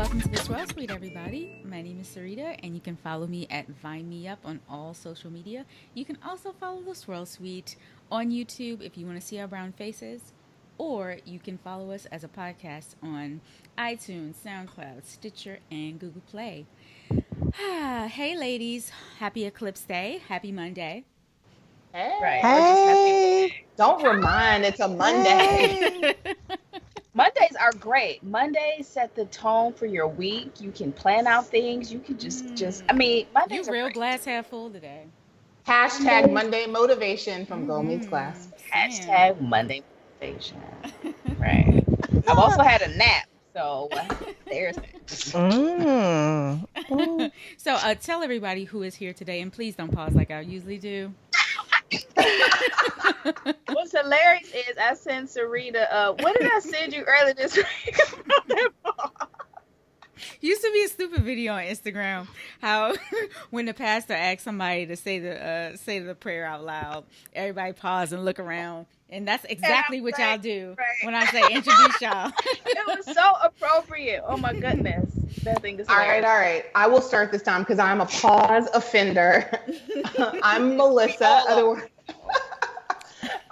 welcome to the Swirl Suite, everybody. My name is Sarita, and you can follow me at VineMeUp on all social media. You can also follow the Swirl Suite on YouTube if you want to see our brown faces, or you can follow us as a podcast on iTunes, SoundCloud, Stitcher, and Google Play. Hey, ladies. Happy Eclipse Day. Happy Monday. Hey. Right. Hey. Don't remind, it's a Monday. Mondays are great. Mondays set the tone for your week. You can plan out things. You can Mondays You are real great. glass half full today. Hashtag Monday motivation from Girl Meets Class. Hashtag Monday motivation. Right. I've also had a nap, so there's that. So tell everybody who is here today, and please don't pause like I usually do. What's hilarious is I sent Sarita, what did I send you earlier this week about that ball? Used to be a stupid video on Instagram how when the pastor asked somebody to say the prayer out loud, everybody pause and look around, and that's exactly what y'all do when I say introduce y'all. It was so appropriate. Oh my goodness, that thing is hilarious. All right. I will start this time because I'm a pause offender. I'm Melissa,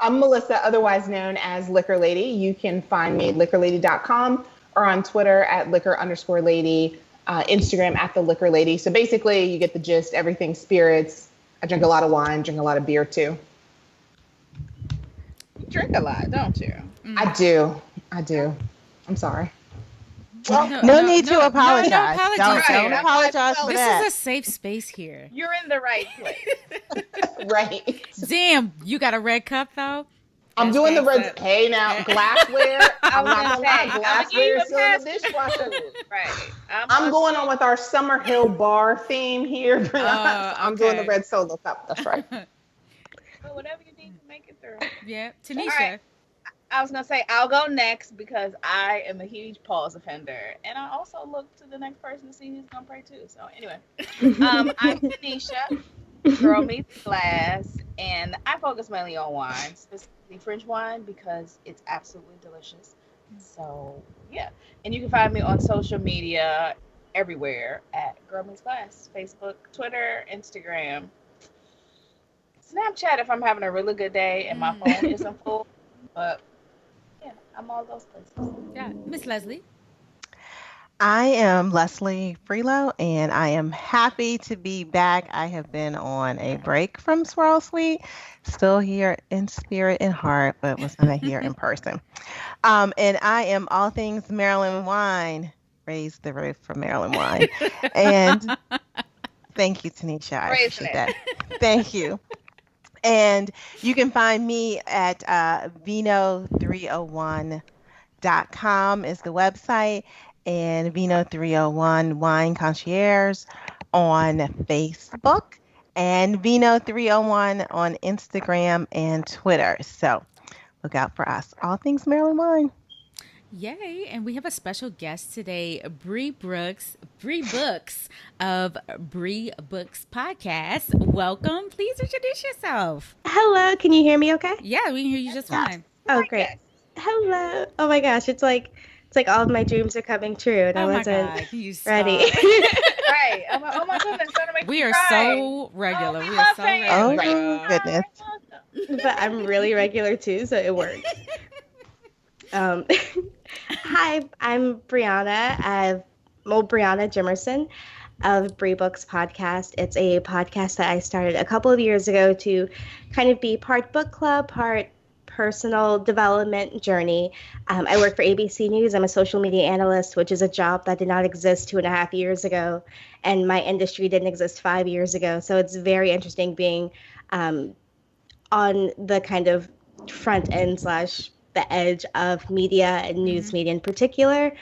otherwise known as Liquor Lady. You can find me at liquorlady.com or on Twitter at liquor_lady, Instagram at the Liquor Lady. So basically, you get the gist. Everything spirits. I drink a lot of wine, drink a lot of beer too. You drink a lot, don't you? I do. I'm sorry. Well, no need to apologize. Don't apologize for that. This is a safe space here. You're in the right place. Right. Damn, you got a red cup though? I'm doing the red. Hey, now glassware. I'm not gonna lie, glassware is still in the dishwasher. Right. I'm going on with our Summer Hill bar theme here. I'm doing the red solo cup. That's right. Well, whatever you need to make it through. Yeah, Tanisha. Right. I was gonna say I'll go next because I am a huge pause offender, and I also look to the next person to see who's gonna pray too. So anyway, I'm Tanisha, Girl Meets Glass, and I focus mainly on wine, specifically French wine, because it's absolutely delicious. So yeah, and you can find me on social media everywhere at Girl Meets Glass: Facebook, Twitter, Instagram, Snapchat if I'm having a really good day and my phone isn't full, but. Yeah, I'm all those places. Yeah, Miss Leslie. I am Leslie Freelo, and I am happy to be back. I have been on a break from Swirl Suite, still here in spirit and heart, but was not here in person. And I am all things Maryland wine. Raise the roof for Maryland wine. And thank you, Tanisha. I appreciate that. Thank you. And you can find me at vino301.com is the website, and Vino301 Wine Concierge on Facebook, and Vino301 on Instagram and Twitter. So look out for us. All things Maryland wine. Yay, and we have a special guest today, Bree Books of Bree Books Podcast. Welcome. Please introduce yourself. Hello, can you hear me okay? Yeah, we can hear you just fine. Oh, great. Hello. Oh my gosh, it's like all of my dreams are coming true, and I wasn't ready. Right. Oh my goodness, we are so regular. We are so regular. Oh goodness. But I'm really regular too, so it works. Hi, I'm Brianna. Brianna Jimerson of Bree Books Podcast. It's a podcast that I started a couple of years ago to kind of be part book club, part personal development journey. I work for ABC News. I'm a social media analyst, which is a job that did not exist 2.5 years ago, and my industry didn't exist 5 years ago. So it's very interesting being on the kind of front end / the edge of media and news media in particular.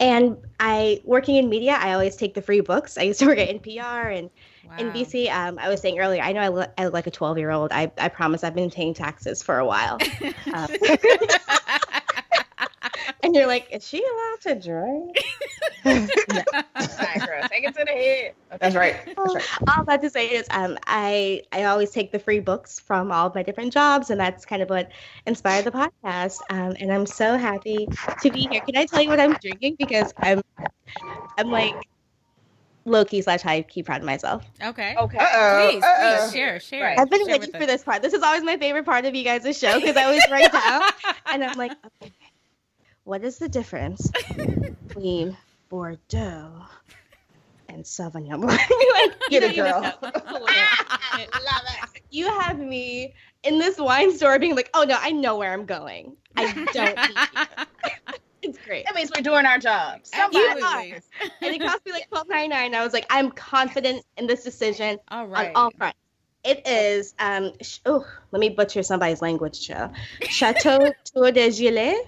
And working in media, I always take the free books. I used to work at NPR and NBC. I was saying earlier, I know I look like a 12-year-old. I promise I've been paying taxes for a while. And you're like, is she allowed to drink? Sorry, girl. Take it to the head. Okay. That's right. That's right. All I'm about to say is I always take the free books from all of my different jobs, and that's kind of what inspired the podcast. And I'm so happy to be here. Can I tell you what I'm drinking? Because I'm like low-key / high-key proud of myself. Okay. Okay. Please share. Right. I've been Share waiting with for us. this part. This is always my favorite part of you guys' show because I always write down and I'm like, okay, what is the difference between Bordeaux and Sauvignon Blanc? Like, Get you it, don't even girl. know. Love it. You have me in this wine store being like, oh no, I know where I'm going. I don't need you. It's great. That means we're doing our jobs. Somebody Absolutely. is. And it cost me like $12.99. I was like, I'm confident in this decision All right. on all fronts. It is let me butcher somebody's language, Joe. Chateau Tour de Gilet.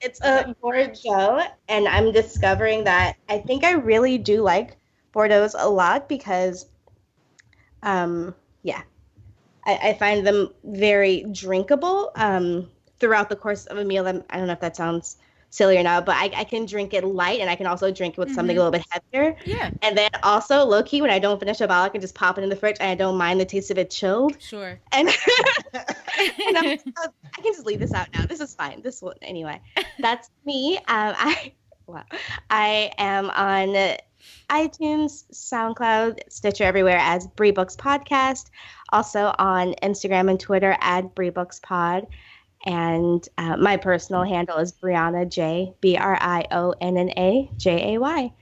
It's a Bordeaux, and I'm discovering that I think I really do like Bordeaux a lot because I find them very drinkable throughout the course of a meal. I don't know if that sounds silly or not, but I can drink it light, and I can also drink it with something a little bit heavier. Yeah. And then also, low-key, when I don't finish a bottle, I can just pop it in the fridge, and I don't mind the taste of it chilled. Sure. And, I can just leave this out now. This is fine. This will, anyway. That's me. I am on iTunes, SoundCloud, Stitcher, everywhere as Bree Books Podcast. Also on Instagram and Twitter at Bree Books Pod. And my personal handle is Brianna J, BRIONNA JAY.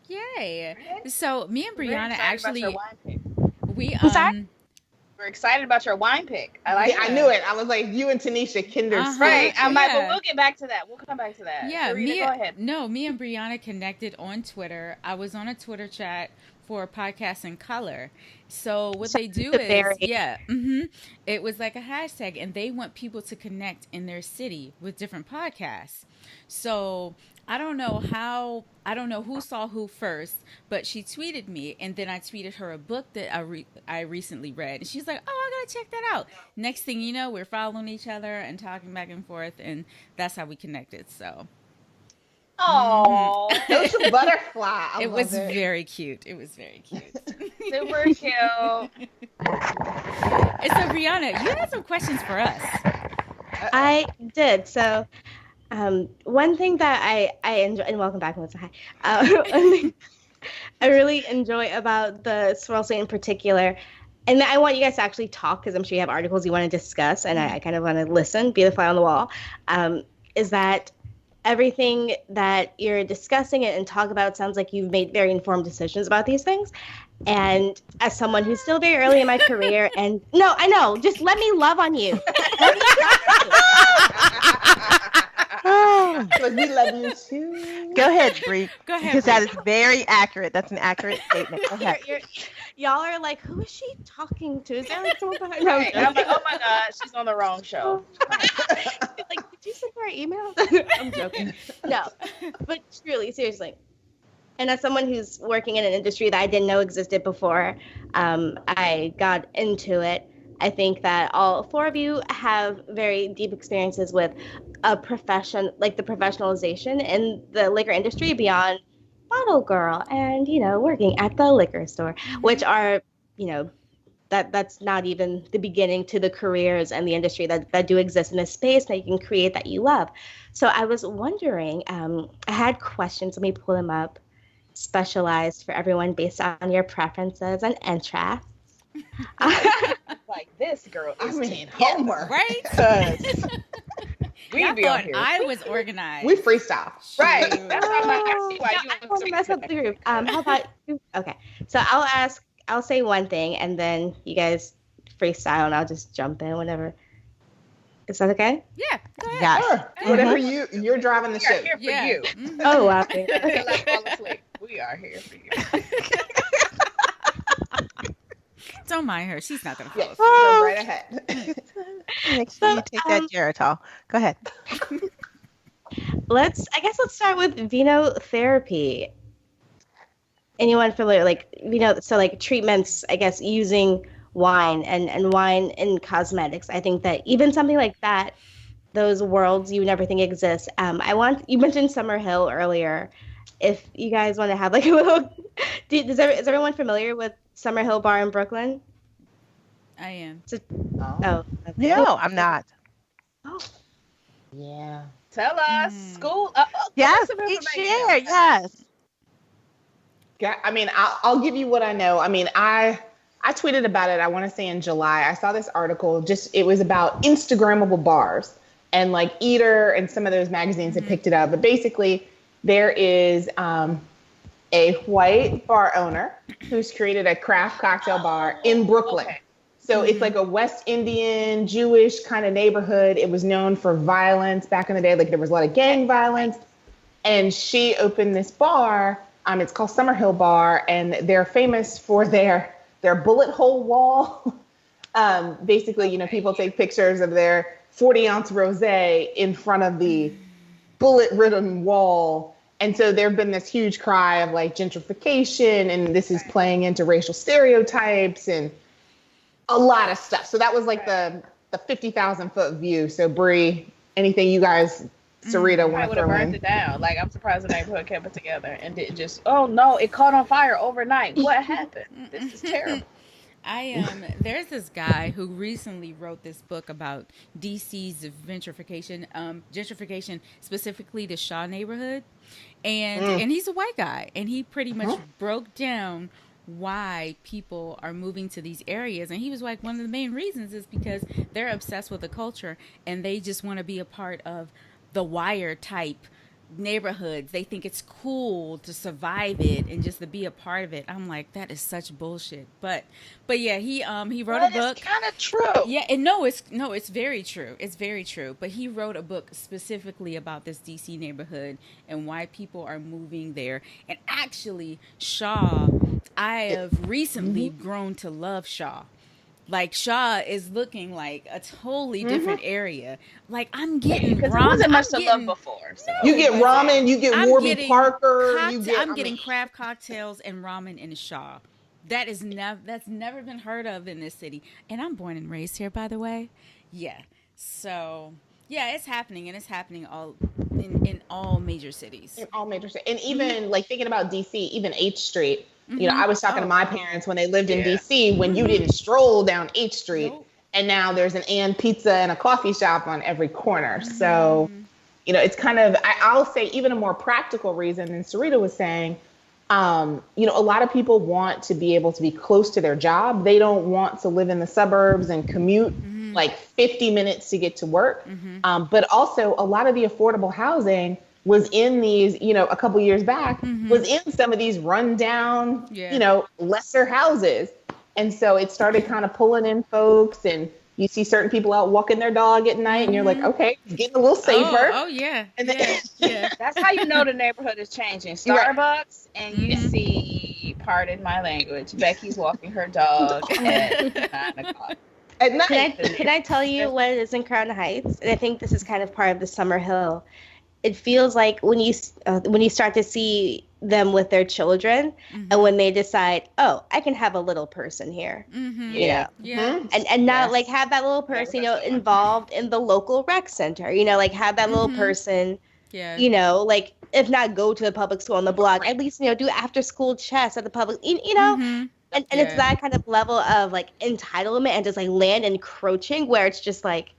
Yay. So me and We're Brianna excited actually about your wine pick. we I'm sorry? We're excited about your wine pick. I like I that. knew it. I was like, you and Tanisha, kindred Uh-huh. spirits. Right. I'm like, Yeah. but we'll get back to that. We'll come back to that. Yeah, Serena, go ahead. me and Brianna connected on Twitter. I was on a Twitter chat for Podcast in Color. So what they do is, it was like a hashtag, and they want people to connect in their city with different podcasts. So I don't know who saw who first, but she tweeted me, and then I tweeted her a book that I recently read, and she's like, "Oh, I gotta check that out." Next thing you know, we're following each other and talking back and forth, and that's how we connected. So Oh, Social butterfly. I it love was it. very cute. It was very cute. super cute. And so, Brianna, you had some questions for us. I did. So, one thing that I enjoy, and welcome back, Melissa. Hi. One thing I really enjoy about the Swirl Suite in particular, and I want you guys to actually talk because I'm sure you have articles you want to discuss, and I kind of want to listen, be the fly on the wall, is that everything that you're discussing and talk about sounds like you've made very informed decisions about these things. And as someone who's still very early in my career, and no, I know, just let me love on you. But we love you too. Go ahead, Bree. Go ahead. Because that Bree. is very accurate. That's an accurate statement. Go ahead. Y'all are like, who is she talking to? Is there like someone behind? No, Right. I'm like, oh my God, she's on the wrong show. like, did you send her an email? I'm joking. No, but truly, seriously. And as someone who's working in an industry that I didn't know existed before I got into it, I think that all four of you have very deep experiences with a profession, like the professionalization in the liquor industry beyond bottle girl and, working at the liquor store, which are, that's not even the beginning to the careers and the industry that do exist in this space that you can create that you love. So I was wondering, I had questions, let me pull them up, specialized for everyone based on your preferences and interests. Like, this girl is homework. Right? We I be on thought here. I was organized. We freestyle. Right. Shoot. That's why I'm like, I see why No, you I don't want to mess up the group. How about you? Okay, so I'll say one thing and then you guys freestyle and I'll just jump in whenever. Is that okay? Yeah. Go ahead. Yeah. Sure. Whatever you're driving the We are ship. here for Yeah. you. Mhm. Oh, wow. Until I fall asleep. We are here for you. Don't mind her. She's not going to fall Yes, asleep. go right ahead. Make sure you take that Geritol. Go ahead. Let's start with vino therapy. Anyone familiar, so like treatments, I guess, using wine and wine in cosmetics. I think that even something like that, those worlds you never think exist. You mentioned Summer Hill earlier, if you guys want to have like a little, is everyone familiar with Summerhill Bar in Brooklyn? I am. Oh, No, I'm not. Oh, Yeah. tell us, school. Give us Yes, some please information. share. Yes. Yeah, I mean, I'll give you what I know. I mean, I tweeted about it. I want to say in July. I saw this article. Just it was about Instagrammable bars, and like Eater and some of those magazines had picked it up. But basically, there is a white bar owner who's created a craft cocktail bar in Brooklyn. Okay. So it's like a West Indian Jewish kind of neighborhood. It was known for violence back in the day. Like there was a lot of gang violence. And she opened this bar. It's called Summerhill Bar, and they're famous for their bullet hole wall. Basically, you know, people take pictures of their 40-ounce rosé in front of the bullet-ridden wall. And so there have been this huge cry of like gentrification, and this is playing into racial stereotypes and a lot of stuff. So that was like the 50,000 foot view. So Bree, anything you guys, Sarita, I want to would have throw burned in? it down. Like, I'm surprised the neighborhood kept it together and didn't just, oh no, it caught on fire overnight. What happened? This is terrible. There's this guy who recently wrote this book about DC's gentrification specifically the Shaw neighborhood, and he's a white guy, and he pretty much broke down why people are moving to these areas, and he was like, one of the main reasons is because they're obsessed with the culture and they just want to be a part of the Wire type neighborhoods. They think it's cool to survive it and just to be a part of it. I'm like, that is such bullshit. But yeah, he wrote a book. It's kind of true. Yeah, and it's very true. It's very true. But he wrote a book specifically about this DC neighborhood and why people are moving there. And actually, Shaw, I have recently grown to love Shaw. Like Shaw is looking like a totally different area. Like I'm getting Because it ramen. wasn't much I'm to getting, love before. So. You get ramen, you get I'm Warby getting Parker, I'm getting crab cocktails and ramen in Shaw. That's never been heard of in this city. And I'm born and raised here, by the way. Yeah. So yeah, it's happening, and it's happening all in all major cities. in all major cities. And even like thinking about DC, even H Street. You know, I was talking to my parents when they lived in DC when you didn't stroll down H Street, Nope. and now there's an Ann Pizza and a coffee shop on every corner. So, you know, it's kind of I'll say even a more practical reason than Sarita was saying. You know, a lot of people want to be able to be close to their job. They don't want to live in the suburbs and commute like 50 minutes to get to work. But also a lot of the affordable housing was in these, you know, a couple years back, was in some of these rundown, you know, lesser houses. And so it started kind of pulling in folks, and you see certain people out walking their dog at night, and you're like, okay, it's getting a little safer. Oh yeah. And then, Yeah. That's how you know the neighborhood is changing. Starbucks, and you see, pardon my language, Becky's walking her dog at 9 o'clock. at night. Can I tell you what it is in Crown Heights? And I think this is kind of part of the Summerhill. It feels like when you start to see them with their children, and when they decide, oh, I can have a little person here, you know, and not like have that little person, you know, involved in the local rec center, you know, like have that little person, you know, like if not go to the public school on the block, at least, you know, do after school chess at the public, you know. And it's that kind of level of like entitlement and just like land encroaching where it's just like,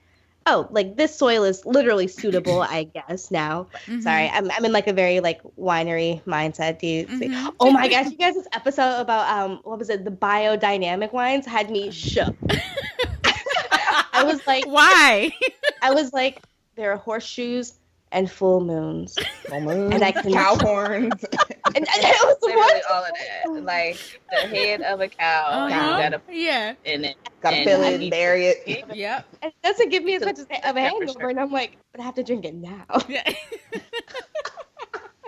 oh, like this soil is literally suitable, I guess now. Sorry, I'm in like a very like winery mindset. Do you see? Oh my gosh, you guys, this episode about what was it? The biodynamic wines had me shook. I was like, why? I was like, there are horseshoes and full moons. Full moon, And I can- cow horns. And it was Literally what? all of that. Like the head of a cow, and you gotta put Yeah. in it. Gotta And fill I it, need bury it. Yep. It doesn't give me as much of a Temperature. hangover, and I'm like, but I have to drink it now. Yeah.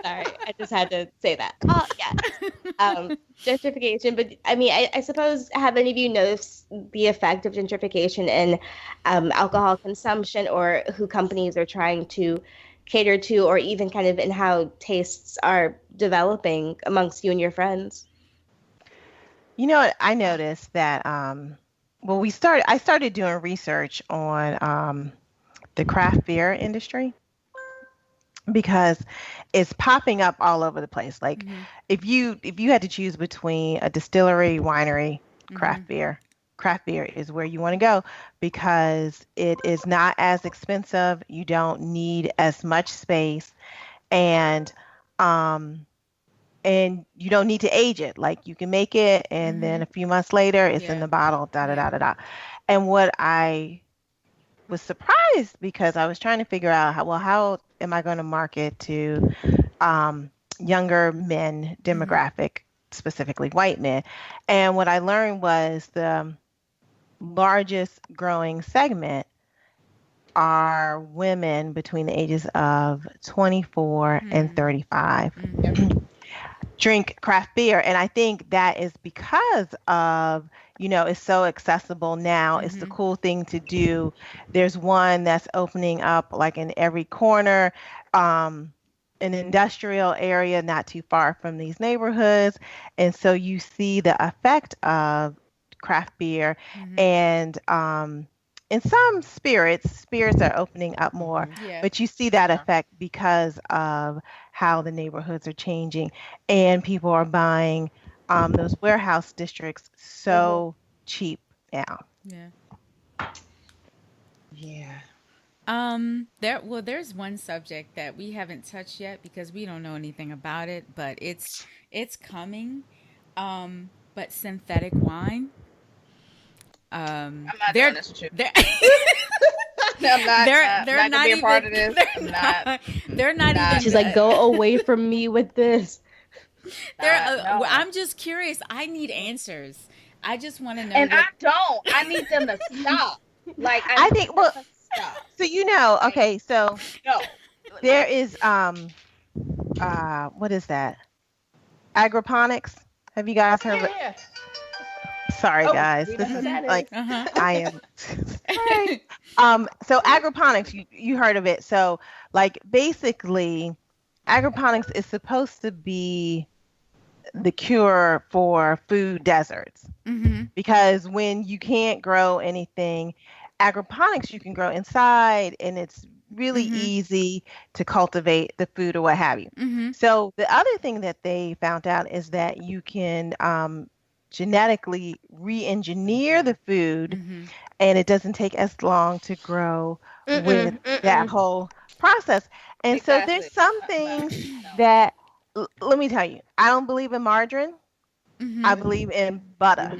Sorry, I just had to say that. Oh, yeah. Gentrification, but I mean, I suppose, have any of you noticed the effect of gentrification in alcohol consumption, or who companies are trying to cater to, or even kind of in how tastes are developing amongst you and your friends? You know what? I noticed that, well, I started doing research on the craft beer industry. because it's popping up all over the place. Like if you had to choose between a distillery, winery, craft beer is where you want to go because it is not as expensive. You don't need as much space, and you don't need to age it. Like you can make it, and then a few months later, it's in the bottle. Da da da da da. And what I was surprised because I was trying to figure out how am I going to market to younger men demographic, specifically white men. And what I learned was the largest growing segment are women between the ages of 24 and 35 drink craft beer. And I think that is because of, it's so accessible now. It's the cool thing to do. There's one that's opening up like in every corner, an industrial area not too far from these neighborhoods. And so you see the effect of craft beer and in some spirits are opening up more, but you see that effect because of how the neighborhoods are changing and people are buying those warehouse districts so cheap now. There's one subject that we haven't touched yet because we don't know anything about it, but it's coming. But synthetic wine. I'm not doing this with you. They're not gonna be a part of this. They're not even. She's like, go away from me with this. No. I'm just curious. I need answers. I just want to know. And I don't. I need them to stop. Like I think. Well, stop. So okay. So No. there is what is that? Agroponics. Have you guys heard of it? Yeah. Sorry, guys. This is like I am. So agroponics, you heard of it. So like basically, agroponics is supposed to be the cure for food deserts because when you can't grow anything, agroponics you can grow inside, and it's really easy to cultivate the food or what have you. So the other thing that they found out is that you can genetically re-engineer the food and it doesn't take as long to grow with that whole process. And so there's some things that let me tell you, I don't believe in margarine. I believe in butter.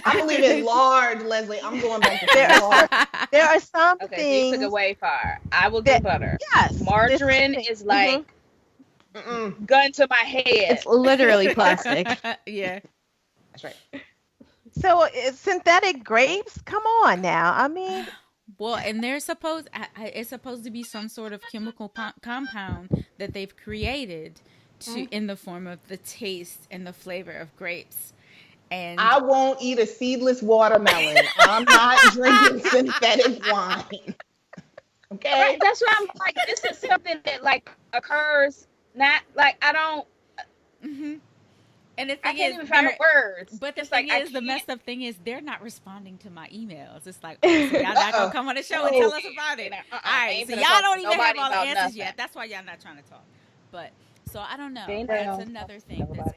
I believe in lard, Leslie. I'm going back to lard. There are some Okay, things. so you took it way far. I will do butter. Yes. Margarine is like gun to my head. It's literally plastic. Yeah. That's right. So synthetic grapes? Come on now. I mean, well, and they're supposed. It's supposed to be some sort of chemical compound that they've created in the form of the taste and the flavor of grapes. And I won't eat a seedless watermelon. I'm not drinking synthetic wine. Okay, right, that's why I'm like, this is something that like occurs. Not like I don't. And the thing I can't is, even find the words. But the It's thing like, is, the messed up thing is, they're not responding to my emails. It's like, oh, so y'all not gonna come on the show and tell us about it. All right, so y'all don't even have all the answers yet. That's why y'all not trying to talk. But so I don't know. That's another thing that's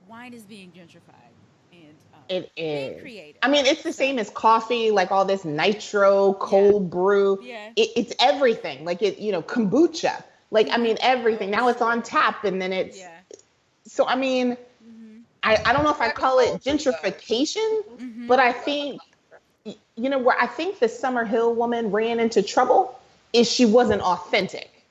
wine is being gentrified and it is being created. I mean, it's the same as coffee, like all this nitro, cold brew. Yeah. It's everything. Like kombucha. Like I mean, everything. Now it's on tap, and then it's. So I mean. I don't know if I call it gentrification, but I think, where I think the Summer Hill woman ran into trouble is she wasn't authentic.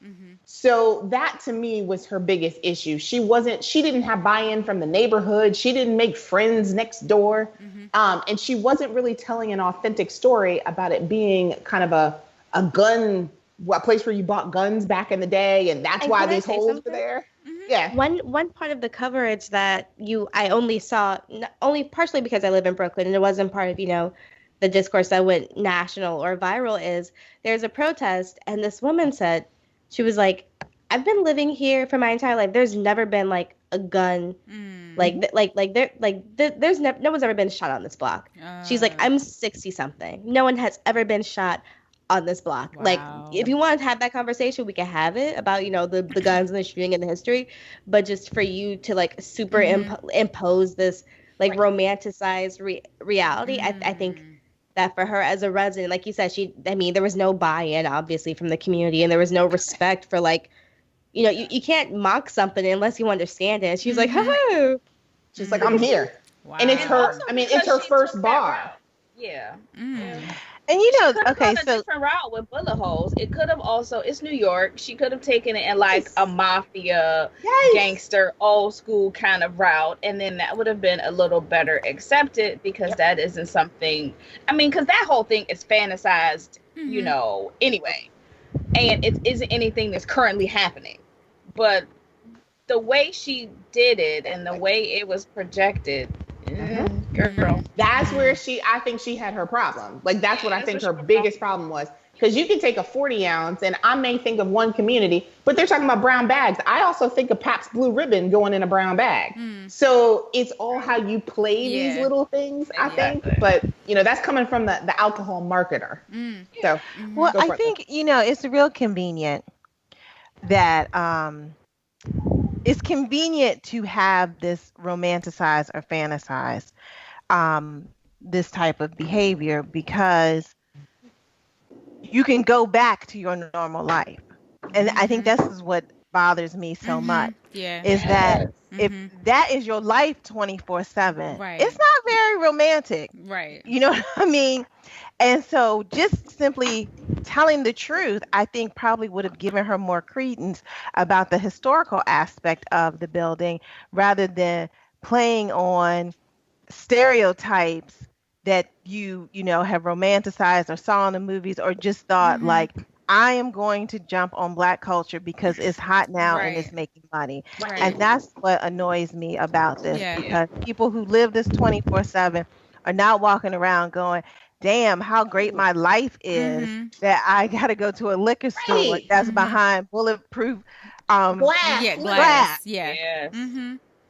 So that to me was her biggest issue. She didn't have buy-in from the neighborhood. She didn't make friends next door. And she wasn't really telling an authentic story about it being kind of a gun, a place where you bought guns back in the day. And that's why these holes were there. Yeah. One part of the coverage that I only saw, only partially because I live in Brooklyn, and it wasn't part of, the discourse that went national or viral, is there's a protest, and this woman said, she was like, I've been living here for my entire life. There's never been like a gun, no one's ever been shot on this block. She's like, I'm 60 something. No one has ever been shot on this block. Like, Wow. if you want to have that conversation, we can have it about, the guns and the shooting and the history. But just for you to like impose this like romanticized reality, I think that for her as a resident, like you said, there was no buy-in obviously from the community, and there was no respect for like, you can't mock something unless you understand it. She was like, oh, She's like, I'm here. Wow. And it's her, it's her first bar. Yeah. And okay, so a different route with bullet holes. It could have also, it's New York. She could have taken it in like a mafia, gangster, old school kind of route, and then that would have been a little better accepted, because that isn't something. I mean, because that whole thing is fantasized, anyway, and it isn't anything that's currently happening. But the way she did it and the way it was projected. Girl. That's where I think she had her problem. Like, that's what I think her biggest problem was. Because you can take a 40 ounce, and I may think of one community, but they're talking about brown bags. I also think of Pabst Blue Ribbon going in a brown bag. So it's all how you play these little things, I think. But, that's coming from the alcohol marketer. So, well, I think, it's real convenient that it's convenient to have this romanticized or fantasized this type of behavior, because you can go back to your normal life. And I think this is what bothers me so much. Is that if that is your life 24/7, it's not very romantic. Right. You know what I mean? And so just simply telling the truth, I think probably would have given her more credence about the historical aspect of the building, rather than playing on stereotypes that you have romanticized or saw in the movies, or just thought like, I am going to jump on Black culture because it's hot now and it's making money. And that's what annoys me about this, because people who live this 24/7 are not walking around going, damn, how great my life is that I got to go to a liquor store that's behind bulletproof glass. Yeah.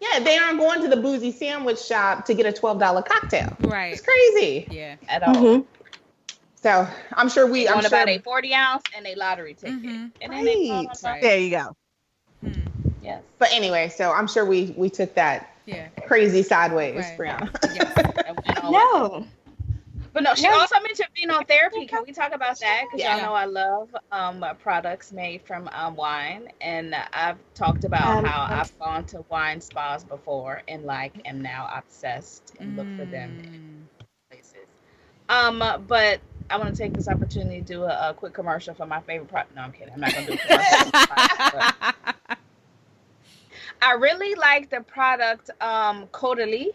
Yeah, they aren't going to the boozy sandwich shop to get a $12 cocktail. Right. It's crazy. Yeah. At all. So I'm sure we. I'm about a 40 ounce and a lottery ticket. And then they there you go. Yes. But anyway, so I'm sure we took that crazy sideways, Brianna. No. But no, she also mentioned being on therapy. Can we talk about that? Because y'all know I love products made from wine. And I've talked about how I've gone to wine spas before and am now obsessed and look for them in places. But I want to take this opportunity to do a quick commercial for my favorite product. No, I'm kidding. I'm not going to do a commercial. I really like the product Caudalie.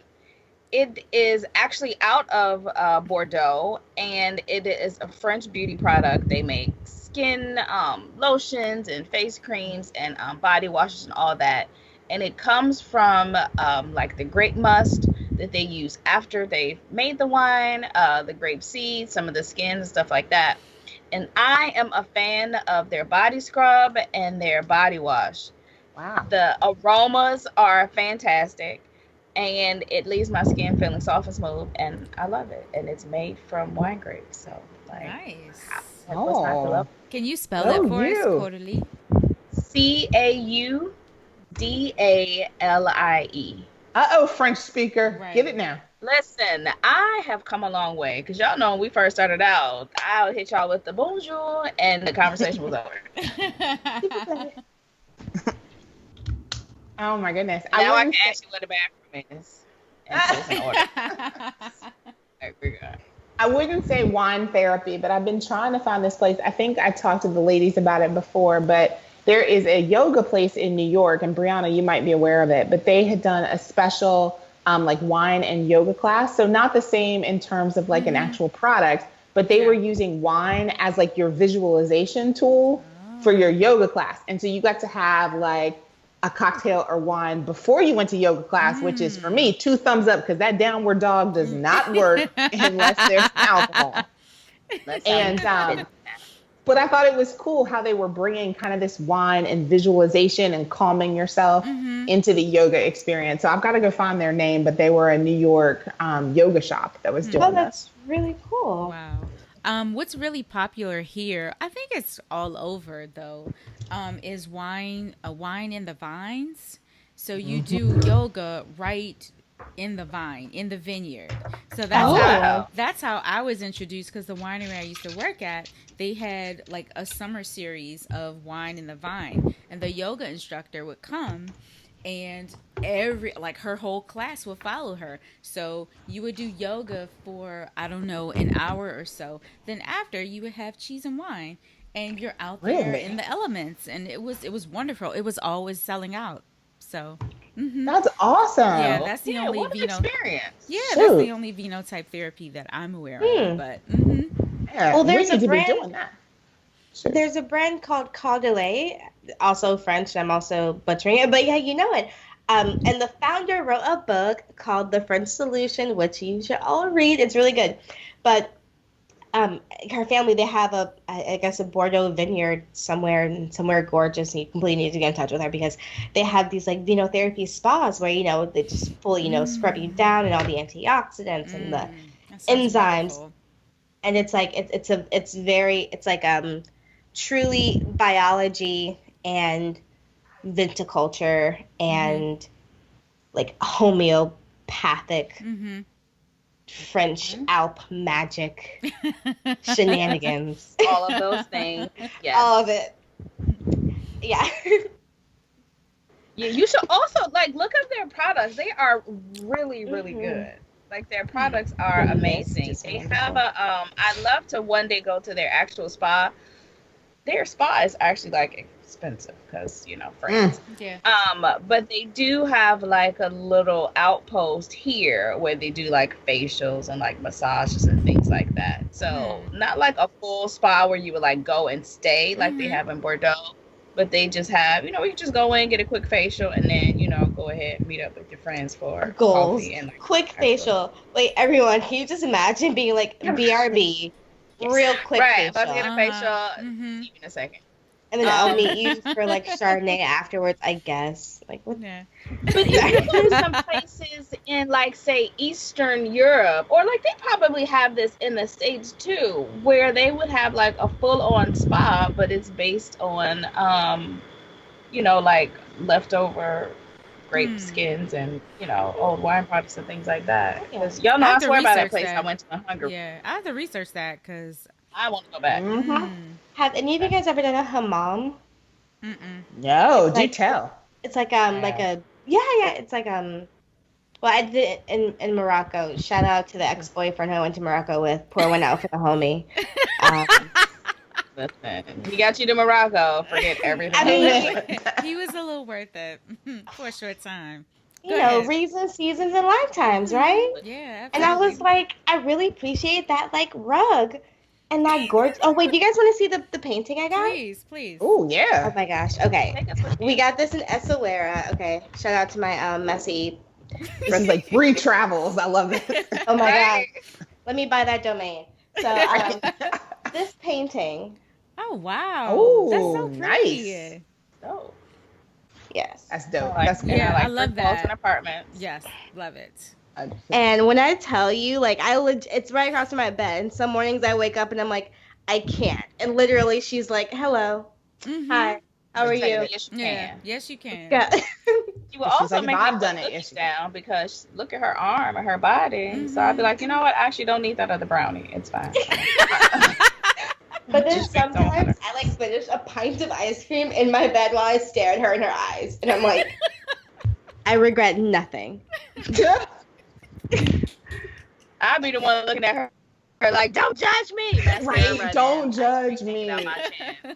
It is actually out of Bordeaux, and it is a French beauty product. They make skin lotions and face creams and body washes and all that. And it comes from the grape must that they use after they've made the wine, the grape seeds, some of the skins and stuff like that. And I am a fan of their body scrub and their body wash. Wow. The aromas are fantastic. And it leaves my skin feeling soft and smooth, and I love it. And it's made from wine grapes, so nice. What's not to love? Can you spell that for us, Caudalie? Caudalie. French speaker, get it now. Listen, I have come a long way, because y'all know when we first started out, I would hit y'all with the bonjour, and the conversation was over. Oh my goodness! Now I can ask you what the bathroom is. And it's in order. I wouldn't say wine therapy, but I've been trying to find this place. I think I talked to the ladies about it before, but there is a yoga place in New York, and Brianna, you might be aware of it, but they had done a special wine and yoga class. So not the same in terms of an actual product, but they were using wine as your visualization tool for your yoga class. And so you got to have a cocktail or wine before you went to yoga class, which is, for me, 2 thumbs up, because that downward dog does not work unless there's alcohol. And but I thought it was cool how they were bringing kind of this wine and visualization and calming yourself into the yoga experience. So I've got to go find their name, but they were a New York yoga shop that was doing that's really cool. Wow. What's really popular here, I think it's all over though, is wine in the vines. So you do yoga right in the vine, in the vineyard. So Oh, wow. that's how I was introduced, because the winery I used to work at, they had like a summer series of wine in the vine, and the yoga instructor would come, and her whole class would follow her. So you would do yoga for, I don't know, an hour or so. Then after, you would have cheese and wine, and you're out there Really? in the elements, and it was wonderful. It was always selling out. So That's awesome. yeah, that's the Yeah, only what an vino. experience. Yeah, that's the Shoot. only vino type therapy that I'm aware Hmm. of. But Yeah, Well, we there's a need to brand- be doing that. Shoot. There's a brand called Caudalie, also French. I'm also butchering it, but yeah, you know it. And the founder wrote a book called The French Solution, which you should all read. It's really good. But her family, they have I guess a Bordeaux vineyard somewhere gorgeous, and you completely need to get in touch with her, because they have these like vinotherapy spas where they just fully scrub you down, and all the antioxidants and the that sounds enzymes. wonderful. and it's like it's like truly biology and viticulture and like homeopathic Mm-hmm. French Alp magic shenanigans. All of those things. Yes. All of it. Yeah. Yeah, you should also look up their products. They are really, really good. Like their products are amazing. Just They wonderful. have I'd love to one day go to their actual spa. Their spa is actually expensive because France. Yeah. But they do have a little outpost here where they do facials and massages and things like that. So not a full spa where you would go and stay like they have in Bordeaux, but they just have you just go in, get a quick facial, and then go ahead and meet up with your friends for Goals. coffee and Quick facial. Wait, everyone, can you just imagine being BRB? Real quick right. facial. About to get a facial. Mhm. See you in a second. And then I'll meet you for Chardonnay afterwards, I guess. What? Yeah. But if you go to some places in say Eastern Europe, or they probably have this in the States too, where they would have a full-on spa, but it's based on leftover grape skins and old wine products and things like that. Because y'all know I I have to swear by that research place that. I went to in Hungary. Yeah, I have to research that because. I want to go back. Have any of you guys ever done a hammam? No, It's do like- tell. It's like it's well, I did it in Morocco. Shout out to the ex-boyfriend who I went to Morocco with. Pour one out for the homie. Listen, he got you to Morocco. Forget everything. I mean, He was a little worth it for a short time. you Go know, ahead. reasons, seasons, and lifetimes, right? Yeah, And I was absolutely. I really appreciate that rug and that gorgeous. Oh wait, do you guys want to see the painting I got? Please. Oh Oh yeah. my gosh. Okay, Take us with you. we got this in Esselera. Okay, shout out to my messy. This is free travels. I love it. Oh my Right. god, let me buy that domain. So this painting, Oh wow. Oh, That's so pretty. nice. Oh, yes. That's dope. I like That's it. good. Yeah, I for love homes that. and apartments. Yes, love it. And when I tell you, it's right across from my bed. And some mornings I wake up and I'm like, I can't. And literally, she's like, "Hello, Mhm. hi, how are Just tell you?" that Yes, you Yeah. can. Yes, you can. Yeah. She will She's also like, make if me I've put done it, cookies yes, you down because look at her arm and her body. So I'd be like, you know what? I actually don't need that other brownie. It's fine. But then Just make them sometimes I finish a pint of ice cream in my bed while I stare at her in her eyes, and I'm like, I regret nothing. I'd be the one looking at her like, don't judge me. That's Right, her right don't now. judge me. Out my chin.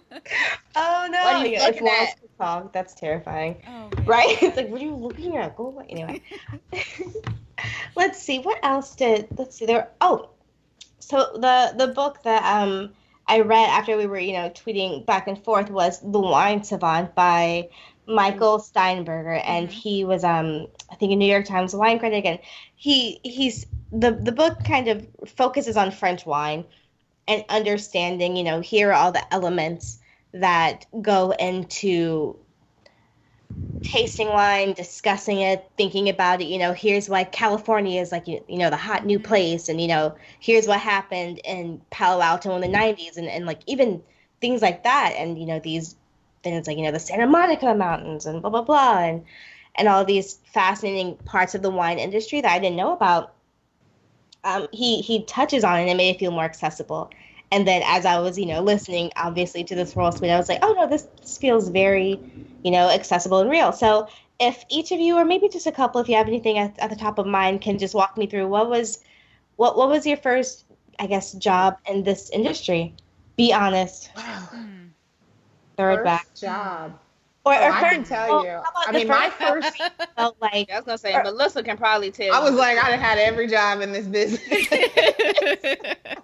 Oh no! What are you It's looking walls at? to talk. That's terrifying. Oh, Right? It's like, what are you looking at? Go away. Anyway. Let's see. What else let's see there. Oh, so the book that I read after we were, tweeting back and forth was The Wine Savant by Michael Steinberger. And he was I think a New York Times wine critic, and he's the book kind of focuses on French wine and understanding, here are all the elements that go into tasting wine, discussing it, thinking about it. Here's why California is like, the hot new place. And, here's what happened in Palo Alto in the 90s. And like even things like that. And, these things like, the Santa Monica Mountains and blah, blah, blah. And all these fascinating parts of the wine industry that I didn't know about. He touches on it and it made it feel more accessible. And then as I was, listening, obviously, to this Swirl Suite, I was like, oh, no, this feels very, accessible and real. So if each of you, or maybe just a couple, if you have anything at the top of mind, can just walk me through what was your first, I guess, job in this industry? Be honest. Wow. Third First back. job. Or I can tell you. I mean, my first. Felt like, I was gonna say Melissa can probably tell. I was like, I had every job in this business.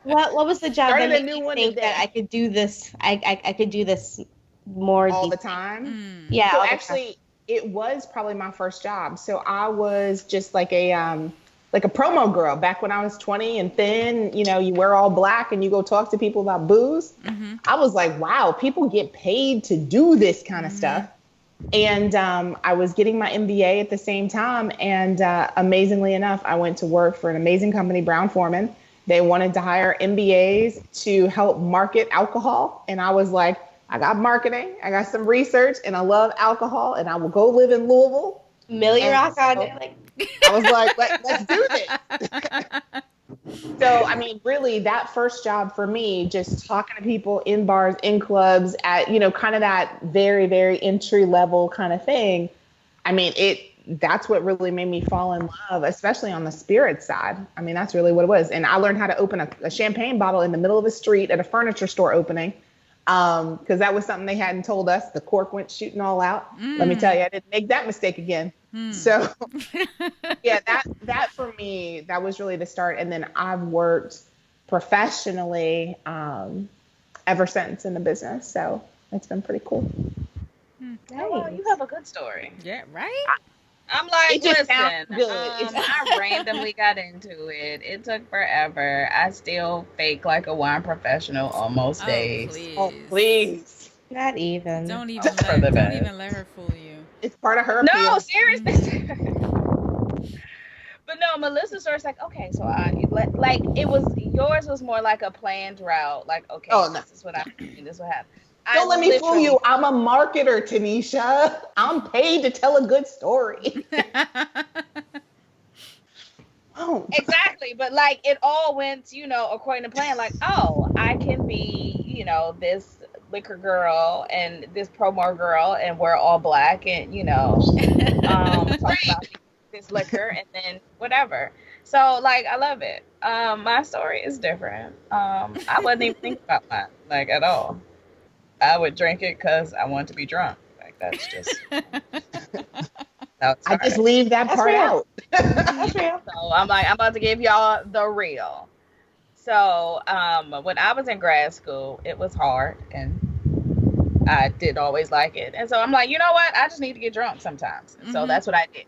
what was the job Started that a made new you one think today. that I could do this? I could do this more All the deeply? time. Yeah. So all the time. actually, it was probably my first job. So I was just like a promo girl back when I was 20 and thin. You wear all black and you go talk to people about booze. Mm-hmm. I was like, wow, people get paid to do this kind of stuff. And I was getting my MBA at the same time. And amazingly enough, I went to work for an amazing company, Brown-Forman. They wanted to hire MBAs to help market alcohol. And I was like, I got marketing, I got some research, and I love alcohol, and I will go live in Louisville. Million And rock on so- it. Like, I was like, let's do this. So, I mean, really, that first job for me, just talking to people in bars, in clubs, at, kind of that very, very entry level kind of thing. I mean, that's what really made me fall in love, especially on the spirit side. I mean, that's really what it was. And I learned how to open a champagne bottle in the middle of a street at a furniture store opening. Because that was something they hadn't told us. The cork went shooting all out. Let me tell you, I didn't make that mistake again. So yeah, that for me, that was really the start. And then I've worked professionally ever since in the business. So it's been pretty cool. Oh, well, you have a good story. Yeah, right? I'm like, It just listen, sounds good. I randomly got into it. It took forever. I still fake like a wine professional on most days. Please. Oh, please. not even. Don't even Just for the don't best. even let her fool you. It's part of her No, appeal. seriously. But no, Melissa's story's like, okay, so yours was more like a planned route. Like, okay, Oh, no. this is what I'm doing, this is what happened. Don't let me fool you. I'm a marketer, Tanisha. I'm paid to tell a good story. Oh. Exactly, but like it all went, according to plan. Like, oh, I can be, this liquor girl and this promo girl, and we're all black, and talk about this liquor, and then whatever. So like, I love it. My story is different. I wasn't even thinking about mine like at all. I would drink it because I want to be drunk. Like that's just. I just leave that That's part real. out. That's real. So I'm like, I'm about to give y'all the real. So when I was in grad school, it was hard and I didn't always like it. And so I'm like, you know what? I just need to get drunk sometimes. And so that's what I did.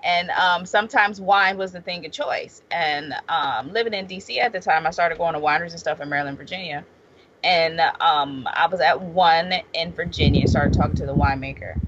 And sometimes wine was the thing of choice. And living in DC at the time, I started going to wineries and stuff in Maryland, Virginia. And I was at one in Virginia, started talking to the winemaker,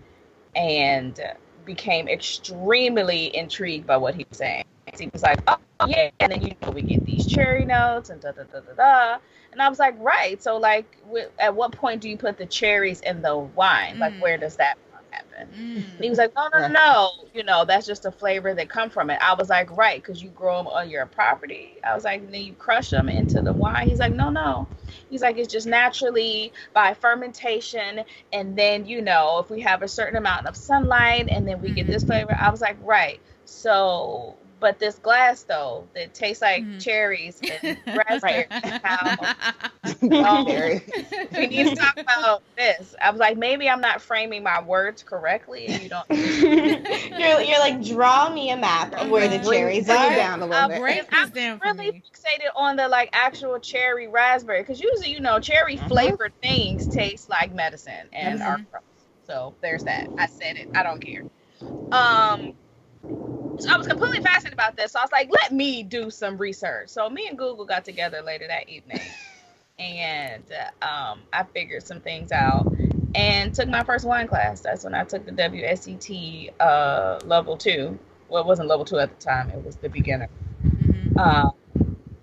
and became extremely intrigued by what he was saying. He was like, oh, yeah, and then, we get these cherry notes and da-da-da-da-da. And I was like, right. So, like, at what point do you put the cherries in the wine? Like, where does that happen? And he was like, no, that's just a flavor that come from it. I was like, right, because you grow them on your property. I was like, and then you crush them into the wine. He's like, no. He's like, it's just naturally by fermentation. And then, if we have a certain amount of sunlight and then we get this flavor. I was like, right. So, but this glass, though, that tastes like cherries and raspberry. We need to talk about this. I was like, maybe I'm not framing my words correctly. And you don't. You're like, draw me a map of where the cherries Bring it are. down a little bit. Break this down for really me. fixated on the actual cherry raspberry, because usually cherry flavored things taste like medicine and are gross. So there's that. I said it. I don't care. So I was completely fascinated about this. So I was like, let me do some research. So me and Google got together later that evening, and I figured some things out. and took my first wine class. That's when I took the WSET level 2. Well, it wasn't level 2 at the time. It was the beginner.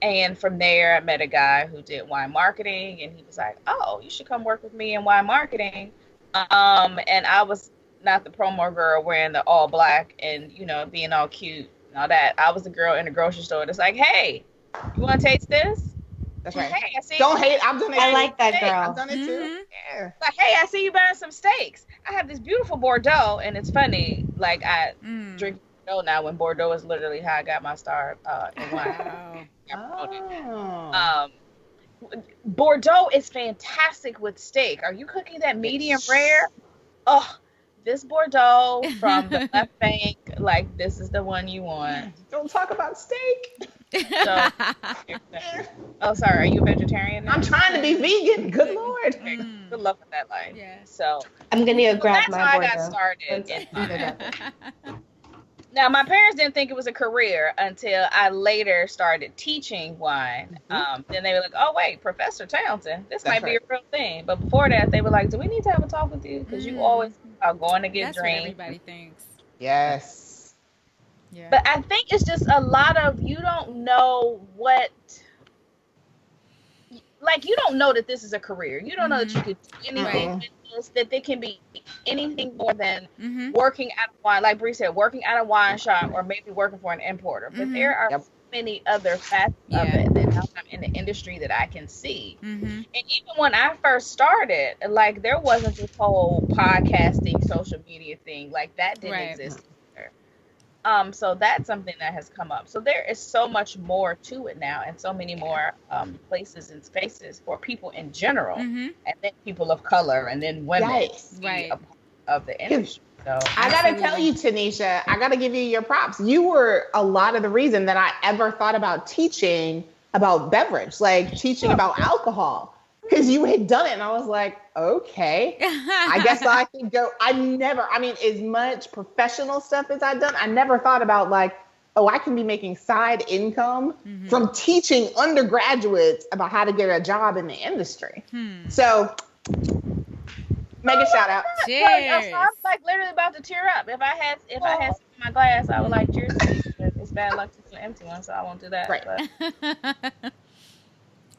And from there, I met a guy who did wine marketing, and he was like, "Oh, you should come work with me in wine marketing." And I was not the promo girl wearing the all black and, you know, being all cute and all that. I was the girl in the grocery store that's like, "Hey, you want to taste this?" That's right. Hey, I see. Don't hate. I've done it. I like that girl. I've done it too. Yeah. Like, hey, I see you buying some steaks. I have this beautiful Bordeaux, and it's funny. Like, I drink Bordeaux now when Bordeaux is literally how I got my start in wine. Oh. Bordeaux is fantastic with steak. Are you cooking that medium rare? Oh, this Bordeaux from the left bank, like, this is the one you want. Don't talk about steak. So, oh, sorry. Are you a vegetarian now? I'm trying to be vegan. Good Lord. Good luck with that life. Yeah. So I'm gonna go grab that's my how Bordeaux. I got started. Now, my parents didn't think it was a career until I later started teaching wine. Then they were like, "Oh, wait, Professor Townsend, this might be a real thing." But before that, they were like, "Do we need to have a talk with you? Because you always are going to get That's what drinks." everybody thinks. Yes. Yeah. But I think it's just a lot of, you don't know what, like, you don't know that this is a career. You don't know that you could do anything with this, that there can be anything more than working at a wine, like Bree said, working at a wine shop or maybe working for an importer. But there are so many other facets of it that now I'm in the industry that I can see. And even when I first started, like, there wasn't this whole podcasting, social media thing. Like, that didn't exist. So that's something that has come up. So there is so much more to it now, and so many more places and spaces for people in general, and then people of color, and then women of the industry. So I gotta tell you, Tanisha, I gotta give you your props. You were a lot of the reason that I ever thought about teaching about beverage, like teaching about alcohol. Because you had done it, and I was like, okay, I guess I could go. I mean, as much professional stuff as I've done, I never thought about, like, oh, I can be making side income from teaching undergraduates about how to get a job in the industry. So, make a shout out. Cheers. I'm like literally about to tear up. If I had some in my glass, I would like cheers. It's bad luck to an empty one, so I won't do that. Right. But.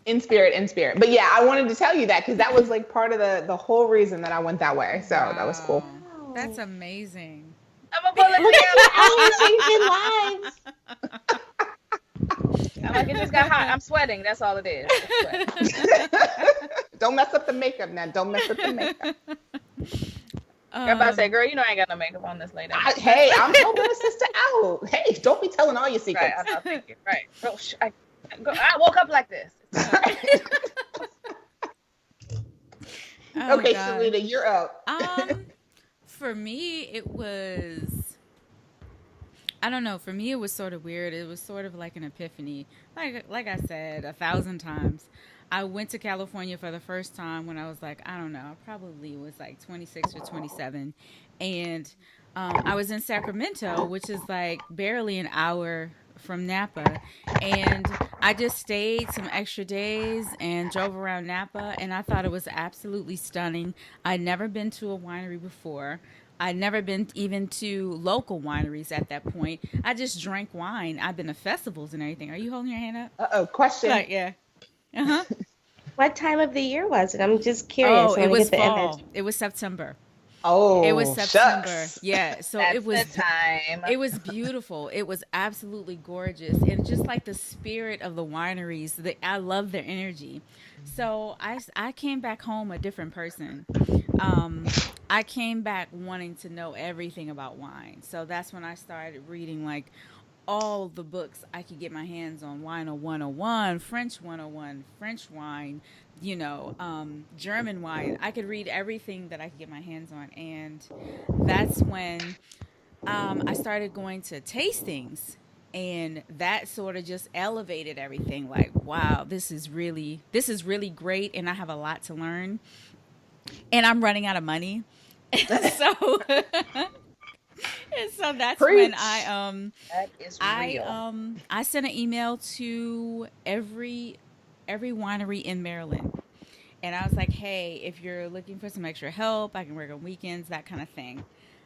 In spirit. But yeah, I wanted to tell you that because that was like part of the whole reason that I went that way. So that was cool. That's amazing. I'm gonna pull it Changing lives. I'm like, it just got hot. I'm sweating. That's all it is. Don't mess up the makeup now. Don't mess up the makeup. Everybody say, "Girl, you know I ain't got no makeup on this lady." Hey, I'm helping a sister out. Hey, don't be telling all your secrets. Right, I know, thank you. Right. Oh, I woke up like this. Okay, Sharita, you're up. For me, it was, I don't know. For me, it was sort of weird. It was sort of like an epiphany. Like I said 1,000 times. I went to California for the first time when I was like, I don't know, I probably was like 26 or 27. And I was in Sacramento, which is like barely an hour from Napa, and I just stayed some extra days and drove around Napa, and I thought it was absolutely stunning. I'd never been to a winery before. I'd never been even to local wineries at that point. I just drank wine. I've been to festivals and everything. Are you holding your hand up? Question. Yeah. What time of the year was it? I'm just curious. Oh, it was fall. It was September. Oh, it was September. Shucks. Yeah, so That's it was the time. It was beautiful. It was absolutely gorgeous, and just like the spirit of the wineries, I love their energy. So I came back home a different person. I came back wanting to know everything about wine. So that's when I started reading like all the books I could get my hands on. Wine 101, French 101, French wine, German wine. I could read everything that I could get my hands on. And that's when I started going to tastings. And that sort of just elevated everything. Like, wow, this is really great. And I have a lot to learn. And I'm running out of money. So... And so that's when that is real. I sent an email to every winery in Maryland, And I was like, hey, if you're looking for some extra help, I can work on weekends, that kind of thing.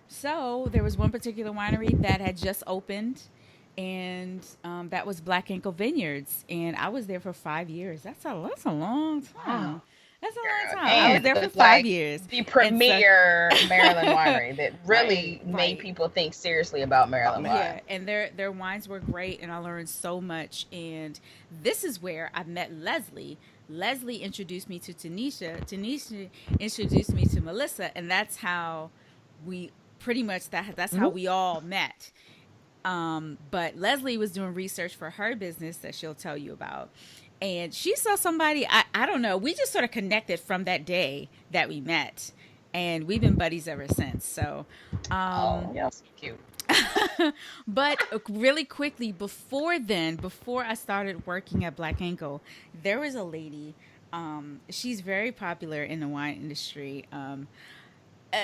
So there was one particular winery that had just opened, and that was Black Ankle Vineyards. And I was there for 5 years. That's a long time. Wow. That's a Girl, long time. I was and there for it's 5 years. the And so- premier Maryland winery that really Right. made people think seriously about Maryland wine. Yeah, and their wines were great, and I learned so much. And this is where I met Leslie. Leslie introduced me to Tanisha. Tanisha introduced me to Melissa, and that's how we pretty much that's how we all met. But Leslie was doing research for her business that she'll tell you about. And she saw somebody, I don't know, we just sort of connected from that day that we met. And we've been buddies ever since. So, Y'all so cute. but really quickly, before I started working at Black Ankle, there was a lady, she's very popular in the wine industry.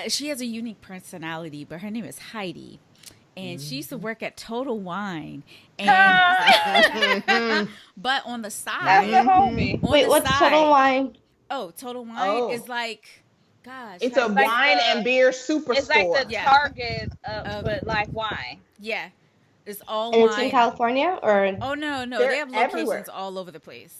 She has a unique personality, but her name is Heidi. And she used to work at Total Wine. And but on the That's side, the homie. Wait, what's Total Wine? Oh, Total Wine is like, gosh. It's a like wine the- and beer superstore. It's like the Yeah. Target, but like wine. Yeah. It's all And wine. it's in California, or Oh, no. They're They have locations everywhere. all over the place.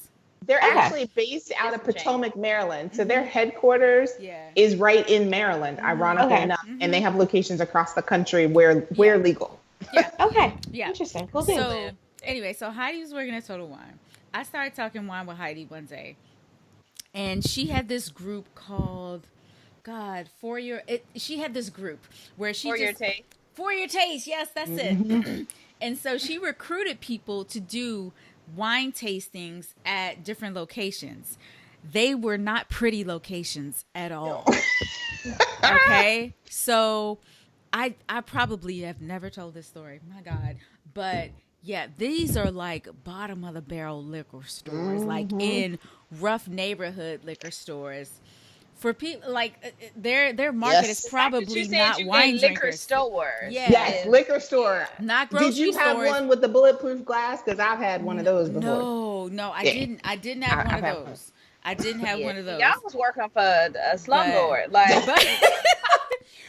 They're Okay. actually based out of It's a chain. Potomac, Maryland. So their headquarters Yeah. is right in Maryland, ironically Okay. enough. And they have locations across the country where legal. Yeah. okay, Yeah. interesting, cool thing. So anyway, so Heidi was working at Total Wine. I started talking wine with Heidi one day, and she had this group called she had this group where she For your just taste. For Your Taste. Yes, that's it. And so she recruited people to do wine tastings at different locations. They were not pretty locations at all. Okay, so I probably have never told this story. My God. But yeah, these are like bottom of the barrel liquor stores, like in rough neighborhood liquor stores. For people like their market Yes. is probably You said not you wine did liquor drinkers. stores. Yeah. Yes, liquor store. Not grocery Did you have stores. one with the bulletproof glass? Because I've had one of those before. No, I Yeah. didn't. I didn't have one I've had of those. I didn't have Yeah. one of those. Y'all was working for a slumlord. But, Like but,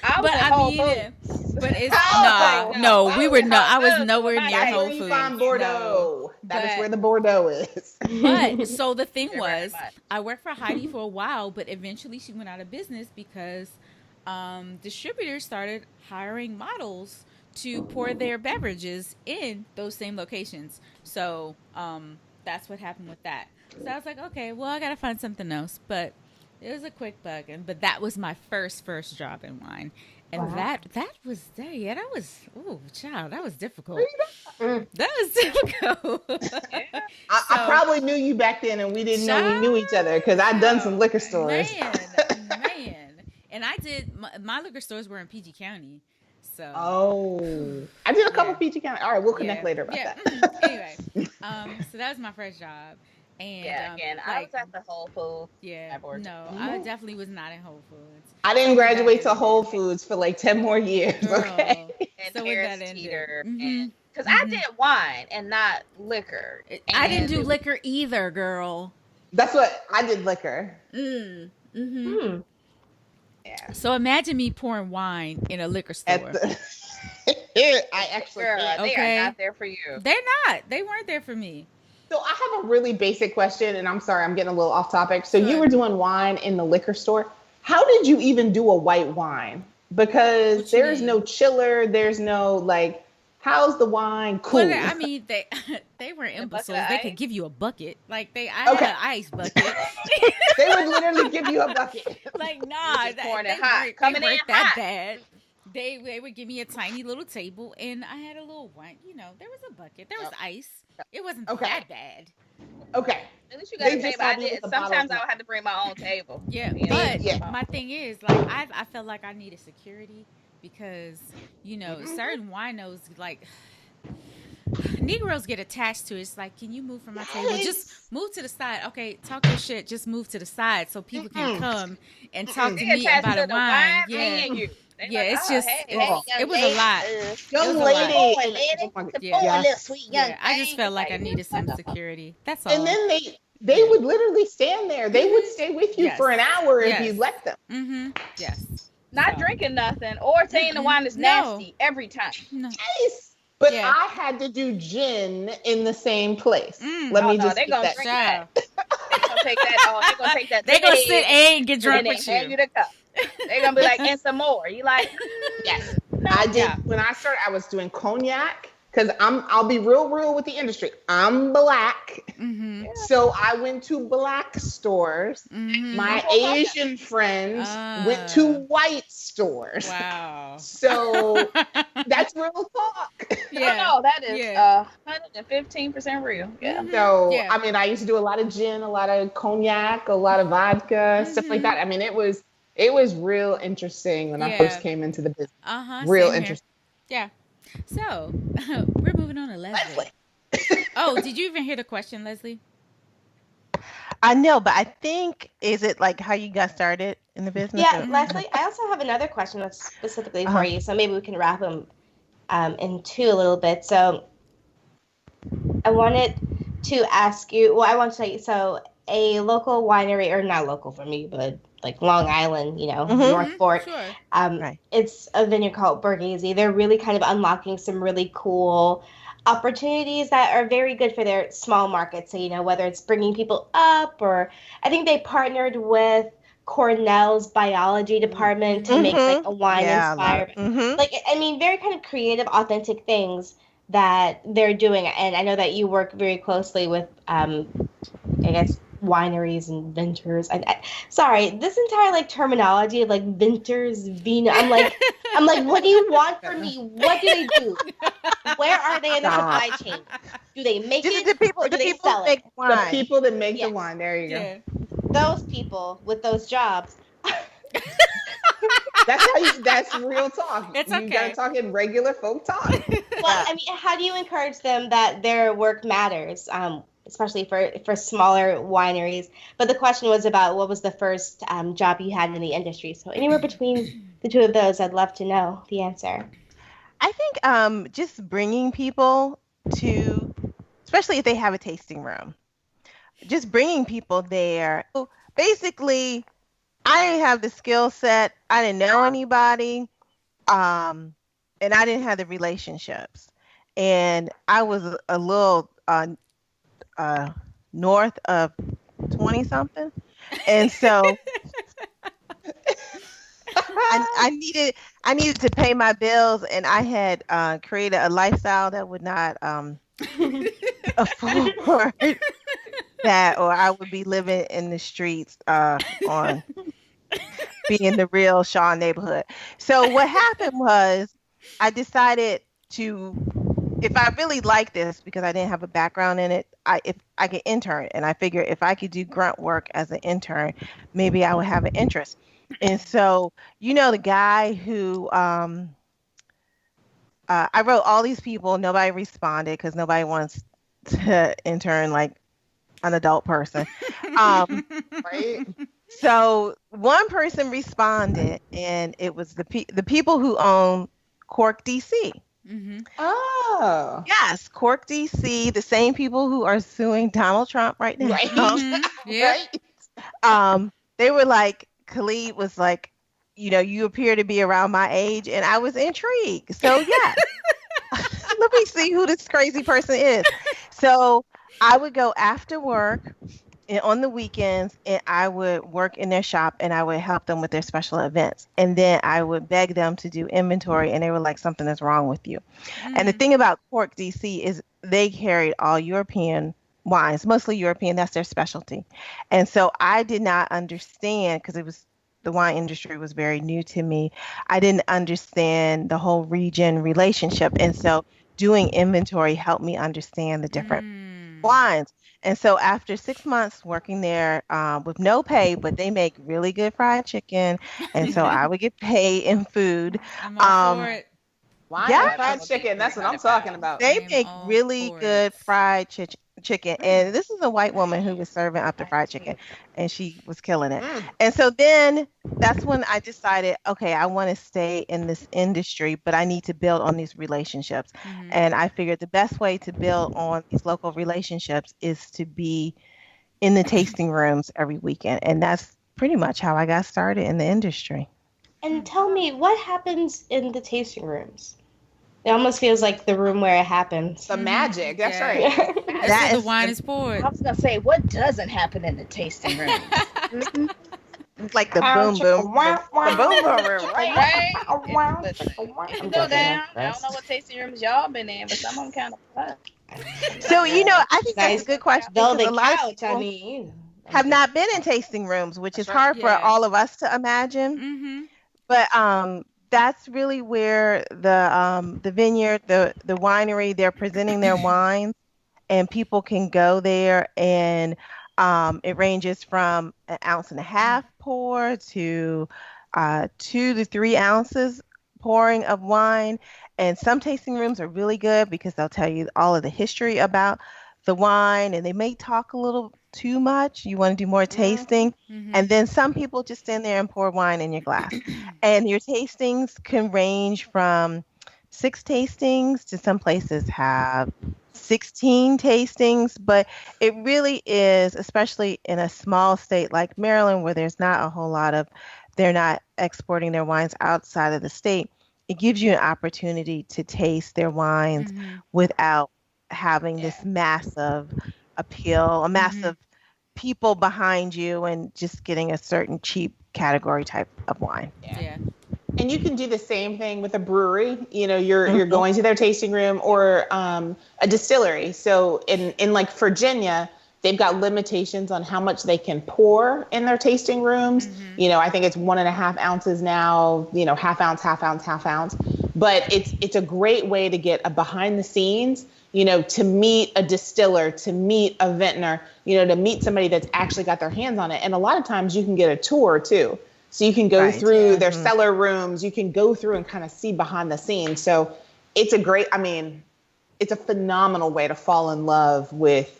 I was but at I Whole mean, Foods. but it's Oh, no. We were Whole I was Foods. nowhere That's near That's Whole where you Foods. find Bordeaux. No. That is But- where the Bordeaux is. But so the thing Very was, much. I worked for Heidi for a while, but eventually she went out of business because distributors started hiring models to pour their beverages in those same locations. So that's what happened with that. So I was like, okay, well, I gotta find something else. But it was a quick bug, but that was my first job in wine, and Wow. that was child, that was difficult. Mm. That was difficult. I probably knew you back then, and we didn't know we knew each other because I'd done some liquor stores. Man. And I did, my liquor stores were in PG County. So. Oh, I did a couple Yeah. PG County. All right, we'll connect later about that. Anyway, so that was my first job. And Yeah, again, I was at the Whole Foods. yeah, I've worked no, at I definitely was not in Whole Foods. I didn't graduate to Whole Foods for like 10 more years. Girl. Okay. And So when Harris that ended. Teeter. Mhm. Because I did wine and not liquor. I didn't do And- liquor either, girl. That's what I did liquor. Hmm. Yeah. So imagine me pouring wine in a liquor store. At the I actually Girl, can't. they Okay. are not there for you. They're not. They weren't there for me. So I have a really basic question, and I'm sorry, I'm getting a little off topic. So you Sure. were doing wine in the liquor store. How did you even do a white wine? Because What you there's mean? no chiller, there's no like, how's the wine cool? Well, I mean, they were imbeciles. of They ice? could give you a bucket. Like I had Okay. an ice bucket. They would literally give you a bucket. Like nah, just pouring it they hot. weren't, Coming they in weren't that hot. bad. They would give me a tiny little table, and I had a little wine. You know, there was a bucket. There was ice. It wasn't Okay. that bad. Okay. At least you got They a just table. I have you did. with a bottle Sometimes of I would have to bring my own table. Yeah, You know? but Yeah. my thing is, like, I felt like I needed security because, you know, certain winos, like, Negroes get attached to it. It's like, can you move from my table? Just Yes. move to the side. Okay, talk your shit. Just move to the side so people can come and talk to They me attached about to a the wine. wine and you. They Yeah, like, it's oh, just- hey, it- hey, it was a young lot. lady, Young was a lady. lot. Boy, lady, Oh my God. the Yeah. boy, little sweet young Yeah, I just thing. felt like I Like, needed some security. That's all. And then they would literally stand there. They would stay with you for an hour if you let them. Yes. Not drinking nothing or saying the wine is nasty every time. No. Yes. But I had to do gin in the same place. Let me just they gonna that. drink that. They gonna take that. They gonna take that. They gonna sit and get drunk with you. Hand you the cup. They gonna be like, and some more. You like? Yes. I did when I started. I was doing cognac because I'll be real with the industry. I'm black, so I went to black stores. My Asian friends went to white stores. Wow. So that's real talk. Yeah. No, that is 115% real. Yeah. So I mean, I used to do a lot of gin, a lot of cognac, a lot of vodka, stuff like that. I mean, it was real interesting when I first came into the business. Real interesting. Yeah. So we're moving on to Leslie. Oh, did you even hear the question, Leslie? I know, but I think, is it like how you got started in the business? Yeah, Leslie, I also have another question that's specifically for you, so maybe we can wrap them into a little bit. So I wanted to ask you, I want to say, so a local winery, or not local for me, but like Long Island, North Fork. Sure. Right. It's a vineyard called Borghese. They're really kind of unlocking some really cool opportunities that are very good for their small markets. So, whether it's bringing people up, or I think they partnered with Cornell's biology department to make like a wine inspired. Like, I mean, very kind of creative, authentic things that they're doing. And I know that you work very closely with, I guess, wineries and vintners. Sorry, this entire like terminology of like vintners, vino. I'm like, what do you want from me? What do they do? Where are they in the supply chain? Do they make it? The people, or do they people sell make it? wine. The people that make the wine. There you go. Those people with those jobs. That's real talk. It's okay. You gotta talk in regular folk talk. Well, I mean, how do you encourage them that their work matters? Especially for smaller wineries. But the question was about what was the first job you had in the industry. So anywhere between the two of those, I'd love to know the answer. I think just bringing people to, especially if they have a tasting room, just bringing people there. So basically, I didn't have the skill set. I didn't know anybody, and I didn't have the relationships. And I was a little north of 20-something. And so I needed to pay my bills, and I had created a lifestyle that would not afford that, or I would be living in the streets on being the real Shaw neighborhood. So what happened was I decided to, if I really like this, because I didn't have a background in it, if I could intern, and I figured if I could do grunt work as an intern, maybe I would have an interest. And so, the guy who I wrote all these people, nobody responded because nobody wants to intern like an adult person. Right. So one person responded, and it was the people who own Cork DC. Oh. Yes, Cork DC, the same people who are suing Donald Trump right now. Right. Right. They were like, Khalid was like, you appear to be around my age, and I was intrigued. So yeah, let me see who this crazy person is. So I would go after work and on the weekends, and I would work in their shop, and I would help them with their special events. And then I would beg them to do inventory, and they were like, something is wrong with you. And the thing about Cork DC is they carried all European wines, mostly European. That's their specialty. And so I did not understand, because the wine industry was very new to me. I didn't understand the whole region relationship. And so doing inventory helped me understand the different wines. And so after 6 months working there with no pay, but they make really good fried chicken. And so I would get paid in food. I'm all for it. Wine and fried chicken, that's what I'm talking about. They make really good fried chicken. And this is a white woman who was serving up the fried chicken, and she was killing it. And so then that's when I decided, okay, I want to stay in this industry, but I need to build on these relationships. And I figured the best way to build on these local relationships is to be in the tasting rooms every weekend. And that's pretty much how I got started in the industry. And tell me, what happens in the tasting rooms? It almost feels like the room where it happens. The magic. That's Yeah. right. That's where the wine is poured. I was gonna say, what doesn't happen in the tasting room? It's like the boom, boom. The boom boom room, right? Right? Listen, if you go down, I don't know what tasting rooms y'all been in, but some of them kind of fun. So, I think that's a good question. Because Velvet a lot of couch, people I mean. have not been in tasting rooms, which is That's right. hard for all of us to imagine. Mm-hmm. But that's really where the vineyard, the winery, they're presenting their wines, and people can go there, and it ranges from 1.5 ounces pour to 2 to 3 ounces pouring of wine. And some tasting rooms are really good because they'll tell you all of the history about the wine, and they may talk a little too much. You want to do more tasting. Mm-hmm. And then some people just stand there and pour wine in your glass. And your tastings can range from 6 tastings to some places have 16 tastings. But it really is, especially in a small state like Maryland, where there's not a whole lot of, they're not exporting their wines outside of the state. It gives you an opportunity to taste their wines without having this massive appeal, a massive people behind you, and just getting a certain cheap category type of wine. Yeah. And you can do the same thing with a brewery. You're going to their tasting room, or a distillery. So in like Virginia, they've got limitations on how much they can pour in their tasting rooms. I think it's 1.5 ounces now, half ounce, half ounce, half ounce. But it's a great way to get a behind the scenes, to meet a distiller, to meet a vintner, to meet somebody that's actually got their hands on it. And a lot of times you can get a tour too. So you can go through their cellar rooms, you can go through and kind of see behind the scenes. So it's it's a phenomenal way to fall in love with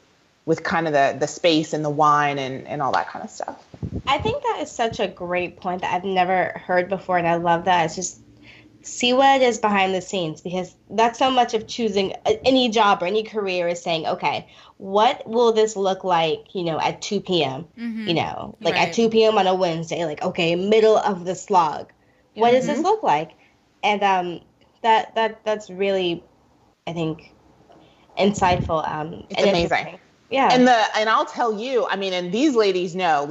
kind of the space and the wine and all that kind of stuff. I think that is such a great point that I've never heard before, and I love that. It's just see what it is behind the scenes, because that's so much of choosing any job or any career is saying, okay, what will this look like, at 2 p.m., at 2 p.m. on a Wednesday, like, okay, middle of the slog. What does this look like? And that's really, I insightful. It's amazing. Yeah. And I'll tell you, and these ladies know,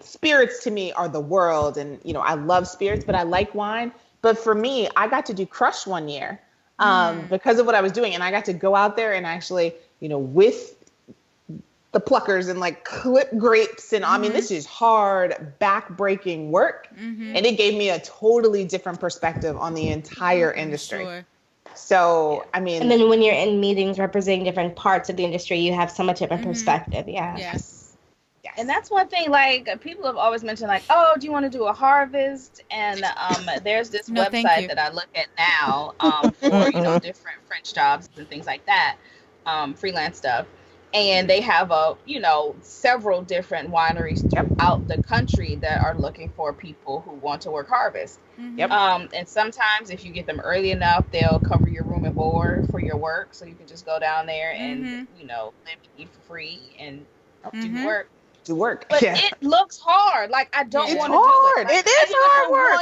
spirits to me are the world. And, I love spirits, but I like wine. But for me, I got to do Crush one year because of what I was doing. And I got to go out there and actually, with the pluckers and clip grapes. And this is hard, back-breaking work. And it gave me a totally different perspective on the entire industry. Sure. So, and then when you're in meetings representing different parts of the industry, you have so much different perspective. Yeah. Yes. And that's one thing, people have always mentioned, oh, do you want to do a harvest? And there's this website that I look at now for, different French jobs and things like that, freelance stuff. And they have several different wineries throughout the country that are looking for people who want to work harvest. And sometimes if you get them early enough, they'll cover your room and board for your work. So you can just go down there and, live and eat for free and do work. But it looks hard. I don't want to do it. It is hard work.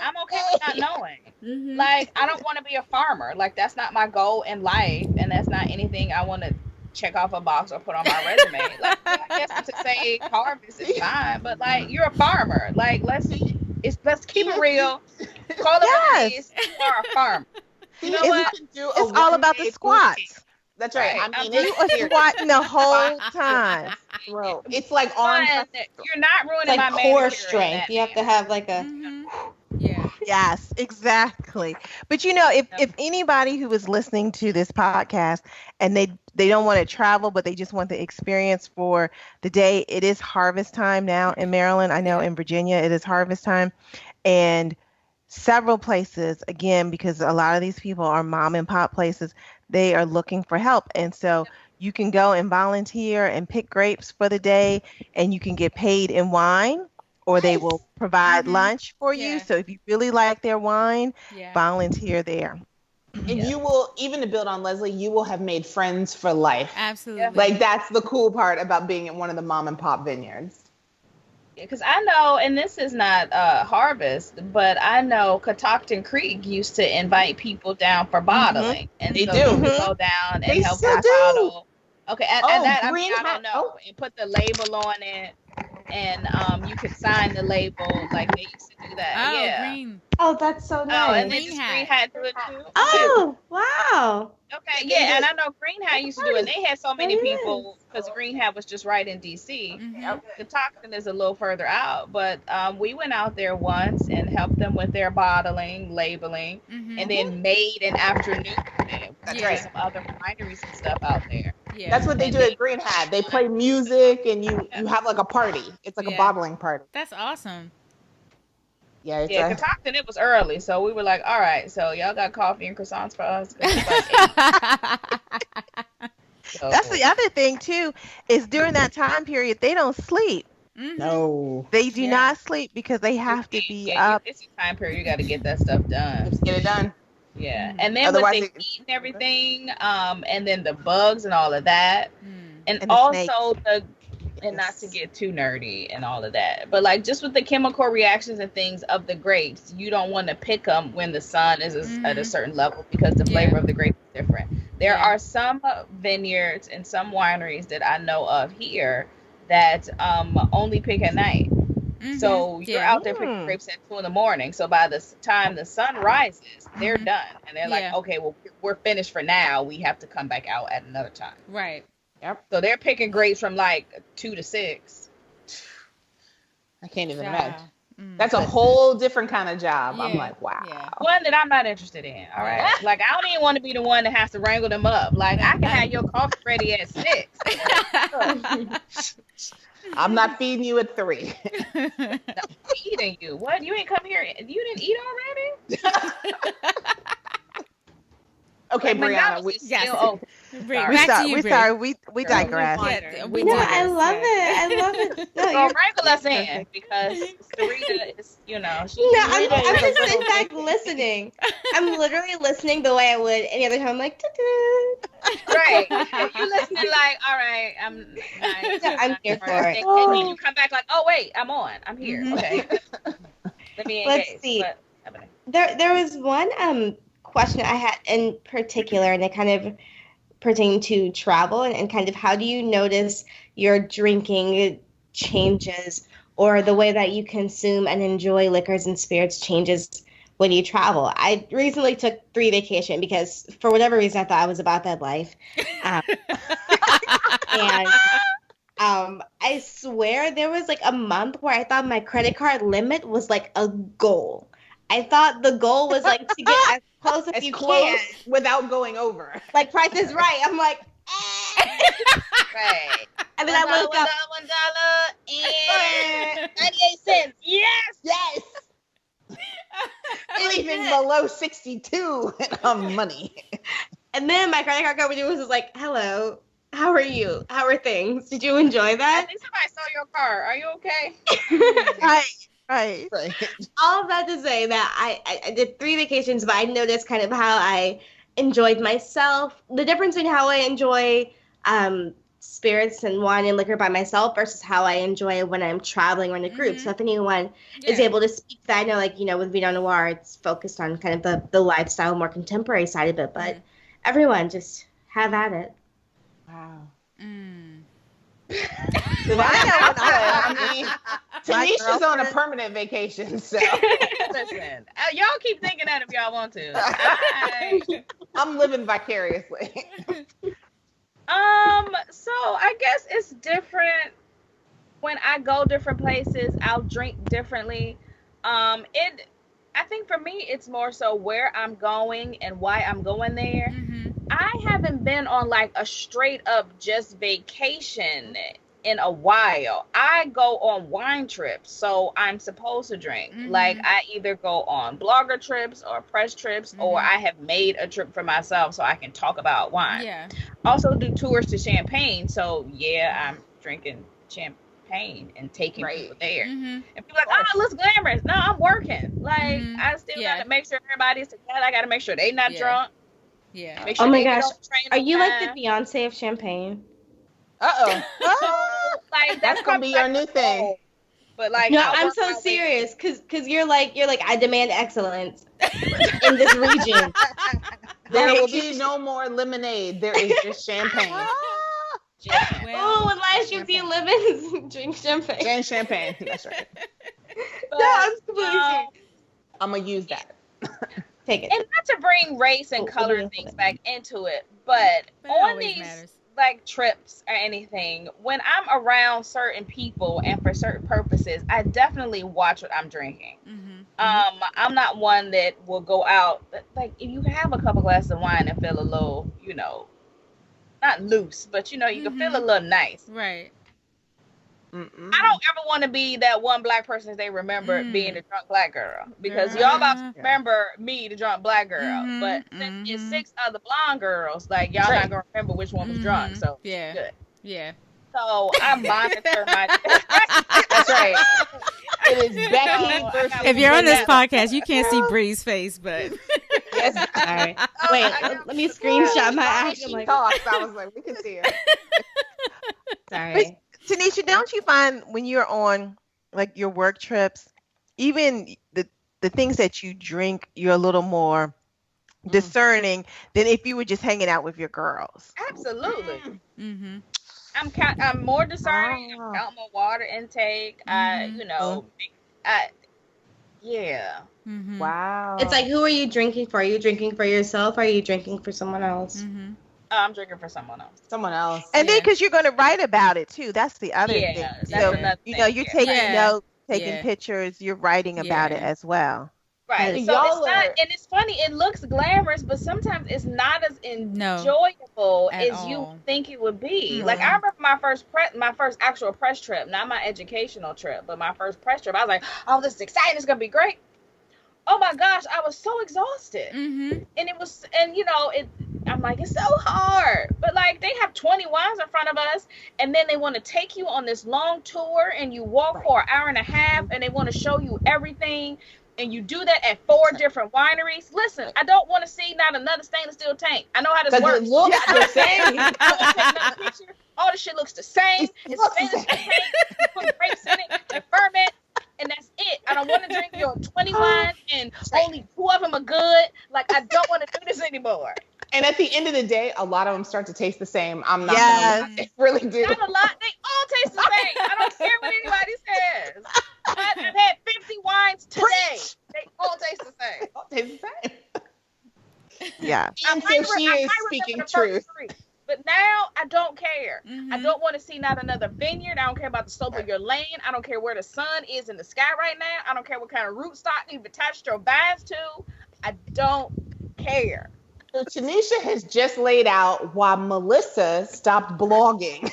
I'm okay with not knowing. I don't want to be a farmer. That's not my goal in life, and that's not anything I want to check off a box or put on my resume. I guess to say harvest is fine, but you're a farmer. Let's keep it real. Call it what it is. You are a farmer. You know what? It's all about the squats. That's right. You are squatting the whole time. Bro, it's arm. You're not ruining my core strength. You have to have a. Yeah. Yes, exactly. But if anybody who is listening to this podcast and they don't want to travel, but they just want the experience for the day, it is harvest time now in Maryland. I know in Virginia it is harvest time, and several places, again, because a lot of these people are mom and pop places, they are looking for help. And so you can go and volunteer and pick grapes for the day, and you can get paid in wine, or they will provide lunch for you. So if you really like their wine, volunteer there. And you will, even to build on Leslie, you will have made friends for life. Absolutely. Like, that's the cool part about being in one of the mom and pop vineyards. Because I know, and this is not Harvest, but I know Catoctin Creek used to invite people down for bottling, and They so do. you could go down and They help still them do. bottle. Okay, and that I Green don't Hat. know, and put the label on it, and you could sign the label like they used to do that. Oh, Yeah. green. Oh, that's so nice. Oh, and then Green just Hat. Green Hat do it too. Oh, wow. Okay, yeah, and I know Green Hat used to do it. And they had so many people because Green Hat was just right in DC. Mhm. The Toxin is a little further out, but we went out there once and helped them with their bottling, labeling, and then made an afternoon event. That's There's right. some other wineries and stuff out there. Yeah. That's what they do at Green Hat. They play music and you have like a party. It's like a Yeah. bottling party. That's awesome. Yeah, Yeah, Catoctin, it was early, so we were like, all right, so y'all got coffee and croissants for us? 'Cause it's like 8. So, That's the other thing too, is during that time period they don't sleep. Mhm. No. They do Yeah. not sleep because they have to be yeah, up. it's a time period you got to get that stuff done. Just get it done. Yeah, Mm. and then Otherwise with the it- heat and everything, and then the bugs and all of that, Mm. and And the also and not to get too nerdy and all of that, but like just with the chemical reactions and things of the grapes, you don't want to pick them when the sun is at a certain level because the flavor of the grape is different. There are some vineyards and some wineries that I know of here that only pick at night. Mhm. So you're Yeah. out there picking grapes at 2 a.m. So by the time the sun rises, they're done. And they're like, Yeah. okay, well, we're finished for now. We have to come back out at another time. Right. Yep. So they're picking grapes from like 2 to 6. I can't even Child. imagine. Mm. That's a whole different kind of job. I'm Yeah. like, wow. Yeah. One that I'm not interested in. All right. Like, I don't even want to be the one that has to wrangle them up. Like, I can have your coffee ready at 6. I'm not feeding you at 3. I'm eating you. What? You ain't come here. You didn't eat already? Okay, Brianna. McDonald's is yes. still open. Bring- Sorry. back to you, We Bri. sorry, we Girl, digress. Yeah, we No, do I this, love yeah. it. I love it. No, Well, you're wrangle us in because Sarita is, she No, I'm Rita is a just little sitting back listening. I'm literally listening the way I would any other time. I'm like, "Doo-doo." right. You listening like, all right, I'm nice. Yeah, I'm here for it. And then you come back like, oh wait, I'm on. I'm here. Mhm. Okay. Let me engage. Let's see. What happening? There was one question I had in particular, and it kind of pertained to travel and kind of how do you notice your drinking changes or the way that you consume and enjoy liquors and spirits changes when you travel. I recently took 3 vacation because for whatever reason I thought I was about that life. And I swear there was like a month where I thought my credit card limit was like a goal. I thought the goal was like to get as close as as you close can. without going over. Like Price is Right. I'm like, Right. and then I woke up. $1 and 98 cents. Yes. Yes. Anything below 62 money. And then my credit card company was just like, hello, how are you? How are things? Did you enjoy I that? think somebody stole your car. Are you okay? Right. Right. All of that to say that I did 3 vacations, but I noticed kind of how I enjoyed myself, the difference in how I enjoy spirits and wine and liquor by myself versus how I enjoy it when I'm traveling or in a group. So if anyone is able to speak to that, I know like, with Vino Noir, it's focused on kind of the lifestyle, more contemporary side of it, but everyone just have at it. Wow. Mm. So I mean, My Tanisha's on a girlfriend- permanent vacation, so Listen, y'all keep thinking that if y'all want to. I'm living vicariously. So I guess it's different when I go different places. I'll drink differently. I think for me, it's more so where I'm going and why I'm going there. Mm-hmm. I haven't been on like a straight up just vacation in a while. I go on wine trips, so I'm supposed to drink. Mhm. Like I either go on blogger trips or press trips, or I have made a trip for myself so I can talk about wine. Yeah. Also do tours to Champagne, so yeah, I'm drinking champagne and taking people there. Mm-hmm. And people are like, oh, it looks glamorous. No, I'm working. Like Mhm. I still Yeah. gotta make sure everybody's together. I gotta make sure they not Yeah. drunk. Yeah. Make sure Oh my they get gosh. on the train Are on you like time. the Beyonce of champagne? Uh-oh. Like That's gonna probably be your like new the thing. goal. But like, No, I'll I'm work so my way- serious because you're like I demand excellence in this region. There will Like- be no more lemonade. There is just champagne. Just- Well, Oh, unless you see lemons, drink champagne. And champagne. That's right. but, No, I'm completely um, serious. I'm gonna use that. Take it. and not to bring race and We'll color be and things okay. back into it, but But it on always these matters. like trips or anything, when I'm around certain people and for certain purposes, I definitely watch what I'm drinking. Mm-hmm. I'm not one that will go out like if you have a couple glasses of wine and feel a little, not loose, but you can feel a little nice. Right. Mm-mm. I don't ever want to be that one black person they remember being the drunk black girl because y'all about to remember me, the drunk black girl. But since it's 6 other blonde girls, like y'all not gonna remember which one was drunk. So Yeah. good. Yeah. So I monitor my. That's right. It is Becky No, versus. If you're on this Vanessa. podcast, you can't see Bree's face, but Yes. Sorry. Oh, Wait, I let me screenshot my Sorry, action. she Like, talks. I was like, we can see her. sorry. Tanisha, don't you find when you're on like your work trips, even the things that you drink, you're a little more discerning than if you were just hanging out with your girls? Absolutely. mm-hmm. I'm more discerning. Wow. I count my water intake. Yeah. Mm-hmm. Wow. It's like, who are you drinking for? Are you drinking for yourself? Or are you drinking for someone else? Mm-hmm. I'm drinking for someone else. someone else. And then Yeah. because you're going to write about it too. That's the other Yeah, thing. that's So, another you thing. know, you're Yeah. taking Yeah. notes, taking Yeah. pictures, you're writing about it Yeah. as well. Right. Yes. So Y'all it's not, are- and it's funny, it looks glamorous, but sometimes it's not as No, enjoyable at as you all. think it would be. Mhm. Like I remember my first actual press trip, not my educational trip, but my first press trip. I was like, oh, this is exciting, it's gonna be great. Oh my gosh, I was so exhausted. Mm-hmm. And it was, and I'm like, it's so hard. But like they have 20 wines in front of us, and then they want to take you on this long tour, and you walk for an hour and a half, and they want to show you everything. And you do that at 4 different wineries. Listen, I don't want to see not another stainless steel tank. I know how this Because works. it looks the same. I want to take another picture. All the shit looks the same. It's looks the stainless same. steel tank. You put grapes in it and ferment, and that's it. I don't want to drink your 20 wines, and only 2 of them are good. Like, I don't want to do this anymore. And at the end of the day, a lot of them start to taste the same. I'm not Yes. gonna lie. They really do. Not a lot. They all taste the same. I don't care what anybody says. I've had 50 wines today. Preach. They all taste the same. All taste the same. Yeah. And so she is speaking truth. But now I don't care. Mm-hmm. I don't want to see not another vineyard. I don't care about the slope of your lane. I don't care where the sun is in the sky right now. I don't care what kind of rootstock you've attached your vines to. I don't care. So Tanisha has just laid out why Melissa stopped blogging.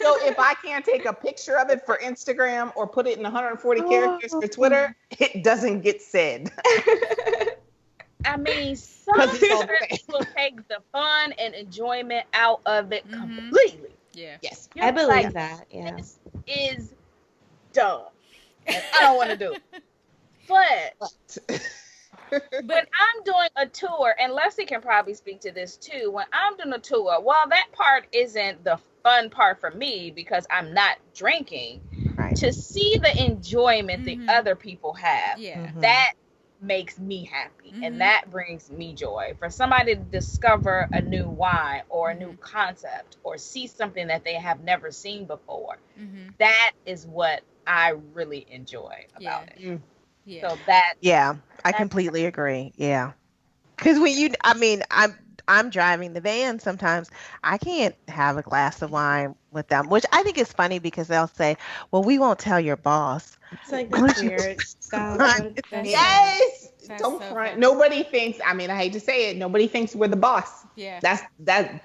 So if I can't take a picture of it for Instagram or put it in 140 characters for Twitter, it doesn't get said. I mean, some 'Cause it's all the trips will take the fun and enjoyment out of it Mhm. completely. Yeah. Yes. I believe Like, that. Yeah. This is dumb. And I don't want to do it. But when I'm doing a tour, and Leslie can probably speak to this too, when I'm doing a tour, while that part isn't the fun part for me because I'm not drinking, Right. to see the enjoyment Mhm. the other people have, Yeah. Mhm. that makes me happy Mhm. and that brings me joy. For somebody to discover a new wine or a new concept or see something that they have never seen before, Mm-hmm. that is what I really enjoy Yeah. about it. Mm. Yeah. So that Yeah, I That's- completely agree. Yeah. Because I'm driving the van sometimes. I can't have a glass of wine with them, which I think is funny because they'll say, well, we won't tell your boss. It's like that's weird. Stop. That's- Yes. That's Don't so front. funny. Nobody thinks, I mean, I hate to say it, nobody thinks we're the boss. Yeah. That's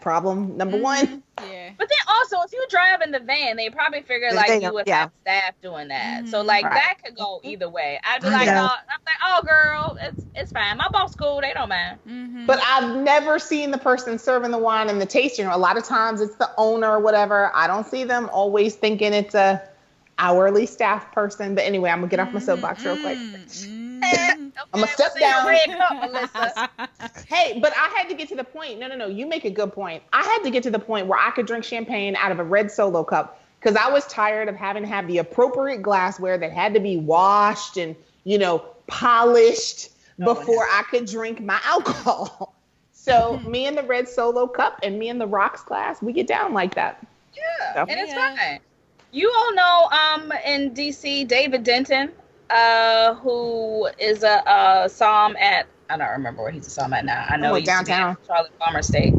problem number one. Yeah. But then also, if you drive in the van, they probably figure They like you don't- would yeah. have staff doing that. So Mhm. like Right. that could go either way. I'd be like, Yeah. I'm like, oh girl, it's fine. My boss cool. They don't mind. Mm-hmm. But I've never seen the person serving the wine in the tasting room. A lot of times it's the owner or whatever. I don't see them always thinking it's a hourly staff person. But anyway, I'm gonna get off my soapbox real quick. Mm-hmm. I'm gonna step What's in your down. red cup, Melissa? Hey, but I had to get to the point. No. You make a good point. I had to get to the point where I could drink champagne out of a red Solo cup because I was tired of having to have the appropriate glassware that had to be washed and, polished before I could drink my alcohol. So me and the red Solo cup and me and the rocks glass, we get down like that. Yeah, So. and it's fine. You all know, in DC, David Denton, who is a Psalm at, I don't remember where he's a Psalm at now. I know he's downtown Charlotte Palmer State.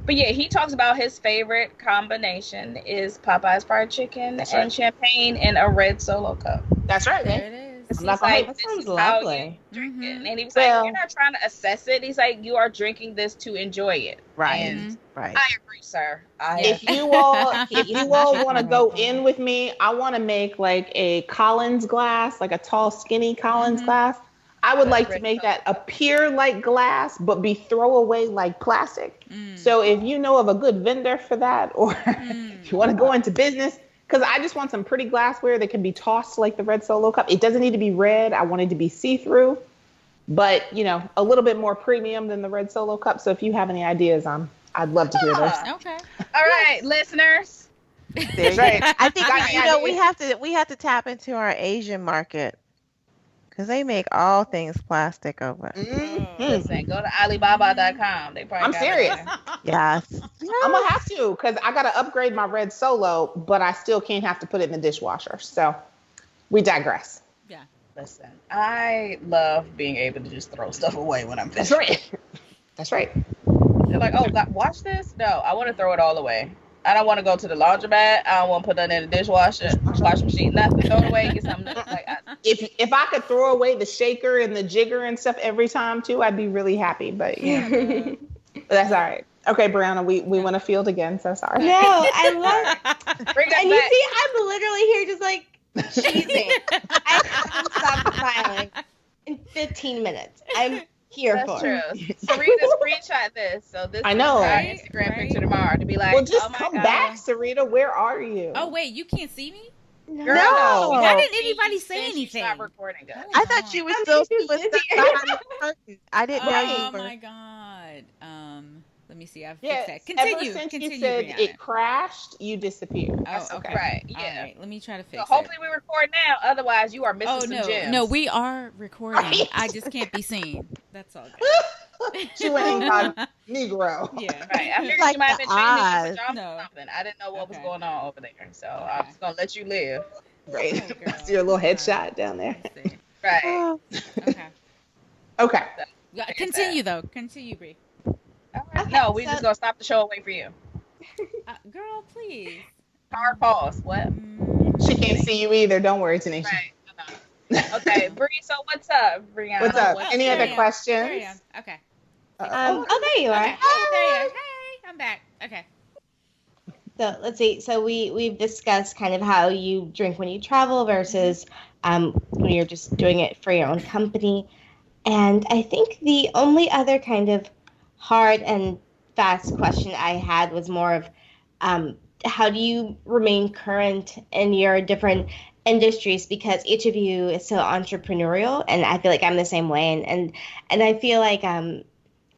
But yeah, he talks about his favorite combination is Popeye's fried chicken and champagne in a red Solo cup. That's right, There man. it is. I'm not gonna That sounds lovely. Drink it. Mhm. And he was like, you're not trying to assess it. He's like, you are drinking this to enjoy it. Right. And Right. I agree, sir. If you all want to go in with me, I want to make like a Collins glass, like a tall, skinny Collins glass. I would like to make that appear like glass, but be throwaway like plastic. So if you know of a good vendor for that, or if you want to go into business, because I just want some pretty glassware that can be tossed like the red Solo cup. It doesn't need to be red. I want it to be see-through, but a little bit more premium than the red Solo cup. So if you have any ideas, I'd love to hear those. Okay. All right, listeners. That's right. I think Got any we have to tap into our Asian market because they make all things plastic over. Listen, go to Alibaba.com. They probably I'm got it serious. there. Yes. I'm gonna have to because I gotta upgrade my red Solo, but I still can't have to put it in the dishwasher. So we digress. Yeah. Listen, I love being able to just throw stuff away when I'm finished. That's right. That's right. They're like, oh, God, watch this? No, I want to throw it all away. I don't want to go to the laundromat. I don't want to put that in the dishwasher, washing machine, nothing. Throw it away, get something. If I could throw away the shaker and the jigger and stuff every time too, I'd be really happy. But but that's all right. Okay, Brianna, we want to field again. So sorry. No, I love. Bring that And you back. see, I'm literally here just like cheesing. I haven't stopped smiling in 15 minutes. I'm here That's for. true. Sarita, screenshot this. So this I know. is our Right, Instagram right. picture tomorrow to be like, Well, just oh my come God. back, Sarita. Where are you? Oh wait, you can't see me? Girl, No. Why didn't She- anybody she say said she anything? stopped recording us. I thought you were I'm still too was busy. behind the curtain. I didn't know you Oh were. my god. Let me see. I've Yeah. fixed that. Continue. Ever since Continue, you said Brianna. it crashed, you disappeared. Oh, okay. Right, All yeah. right. Let me try to fix So it. hopefully we record now. Otherwise, you are missing Oh some no, gems. no, we are recording. Right. I just can't be seen. That's all good. She went Negro. Yeah. Right. I figured Like you might have the been changing eyes. your pajamas No. or something. I didn't know what was Okay. going on over there. So I'm Okay. just going to let you live. Right. Oh, girl. See your little headshot down there. Let's see. Right. Oh, Okay. Okay. Yeah, continue though. Continue, Bree. All right. Okay, No, we so- just going to stop the show and wait for you. Girl, please. Hard pause. What? She can't see you either. Don't worry, Tanisha. Right. Okay, Bree, so what's up, Brianna? What's up? Any There other I am. questions? There I am. Okay. Uh-oh. Oh, there you are. Okay. Hey, there you are. Hey, I'm back. Okay. So let's see. So we've discussed kind of how you drink when you travel versus when you're just doing it for your own company. And I think the only other kind of hard and fast question I had was more of how do you remain current in your different industries, because each of you is so entrepreneurial, and I feel like I'm the same way, and I feel like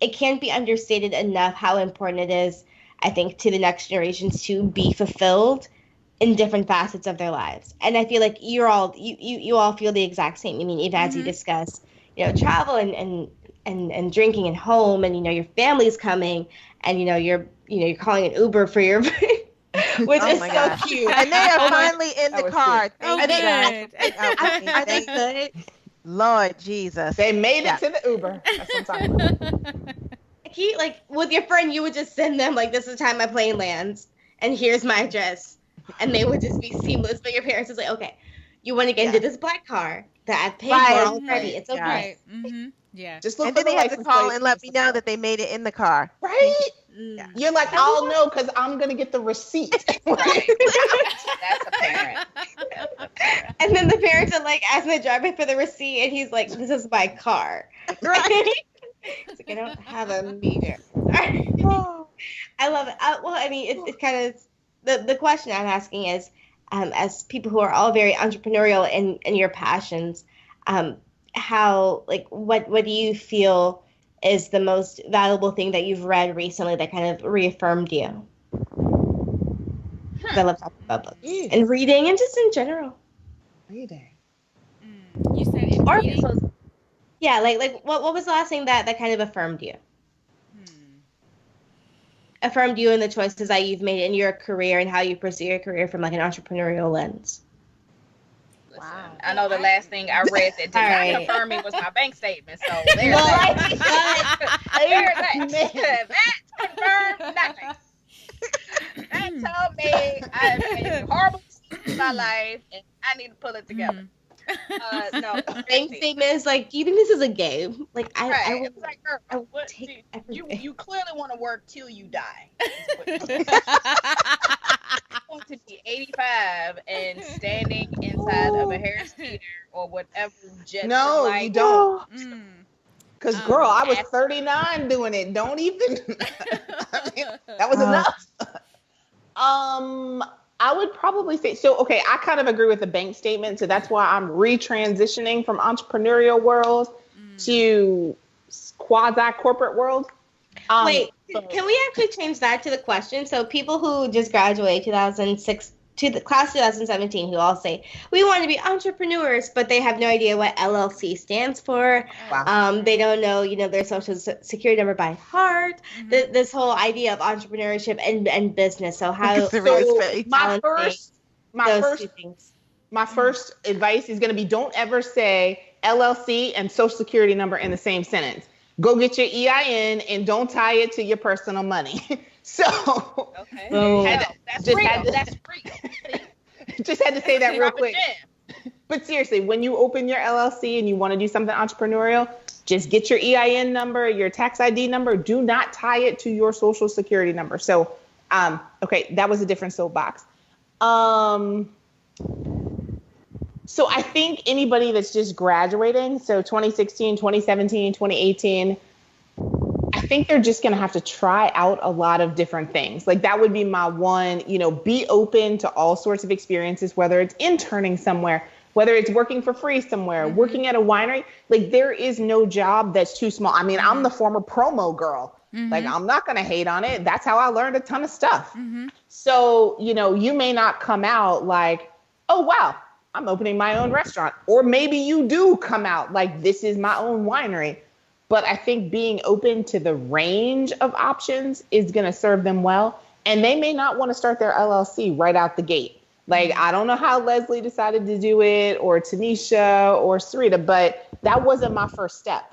it can't be understated enough how important it is, I think, to the next generations to be fulfilled in different facets of their lives. And I feel like you all feel the exact same. I mean, even as you discuss, travel and drinking and home, and your family's coming, and you're calling an Uber for your which is my so gosh. cute. And they are finally in That the was car. cute. Oh, Thank you, guys. good. Are they good? Lord Jesus. They made Yeah. it to the Uber. That's what I'm talking about. Like with your friend, you would just send them like, this is the time my plane lands, and here's my address, and they would just be seamless. But your parents is like, okay, you want to get into this black car that I've paid Right. for already. It's okay. Right. Yeah. Just look And for then the they have to license call plate. and let me know that they made it in the car. Right? Mm. You're like, I'll know because I'm going to get the receipt. Right. That's a parent. And then the parents are like, asking the driver for the receipt, and he's like, this is my car. Right. It's like, I don't have a meter. I love it. Well, I mean, it's kind of the question I'm asking is, as people who are all very entrepreneurial in your passions, how, like, what do you feel is the most valuable thing that you've read recently that kind of reaffirmed you? I love talking about books and reading and just in general. Reading. You said in Or reading? yeah, like what was the last thing that kind of affirmed you? Affirmed you in the choices that you've made in your career and how you pursue your career from like an entrepreneurial lens. Listen, I know the last thing I read that did not confirm me was my bank statement. So there's that. That confirmed nothing. That told me I made horrible decisions in my life and I need to pull it together. No, bank statement is like, do you think this is a game? Like, I would like, girl, you clearly want to work till you die. You want to be 85 and standing inside of a Harris Teeter or whatever jet. No, you don't. Because, girl, I was 39 doing it. Don't even. I mean, that was enough. I would probably say, so, okay, I kind of agree with the bank statement. So that's why I'm retransitioning from entrepreneurial world to quasi-corporate world. Wait, can we actually change that to the question? So people who just graduated 2006 to the class 2017 who all say, we want to be entrepreneurs, but they have no idea what LLC stands for. Wow. They don't know, their social security number by heart. This whole idea of entrepreneurship and business. So how? My first advice is going to be, don't ever say LLC and social security number in the same sentence. Go get your EIN and don't tie it to your personal money. So, okay. That's real. Just had to say that real quick. But seriously, when you open your LLC and you want to do something entrepreneurial, just get your EIN number, your tax ID number. Do not tie it to your social security number. So, okay, that was a different soapbox. So I think anybody that's just graduating, so 2016, 2017, 2018, I think they're just going to have to try out a lot of different things. Like that would be my one, be open to all sorts of experiences, whether it's interning somewhere, whether it's working for free somewhere, working at a winery. Like there is no job that's too small. I mean, I'm the former promo girl. Like I'm not going to hate on it. That's how I learned a ton of stuff. So, you may not come out like, oh, wow, I'm opening my own restaurant. Or maybe you do come out like this is my own winery. But I think being open to the range of options is going to serve them well. And they may not want to start their LLC right out the gate. Like, I don't know how Leslie decided to do it, or Tanisha or Sarita, but that wasn't my first step.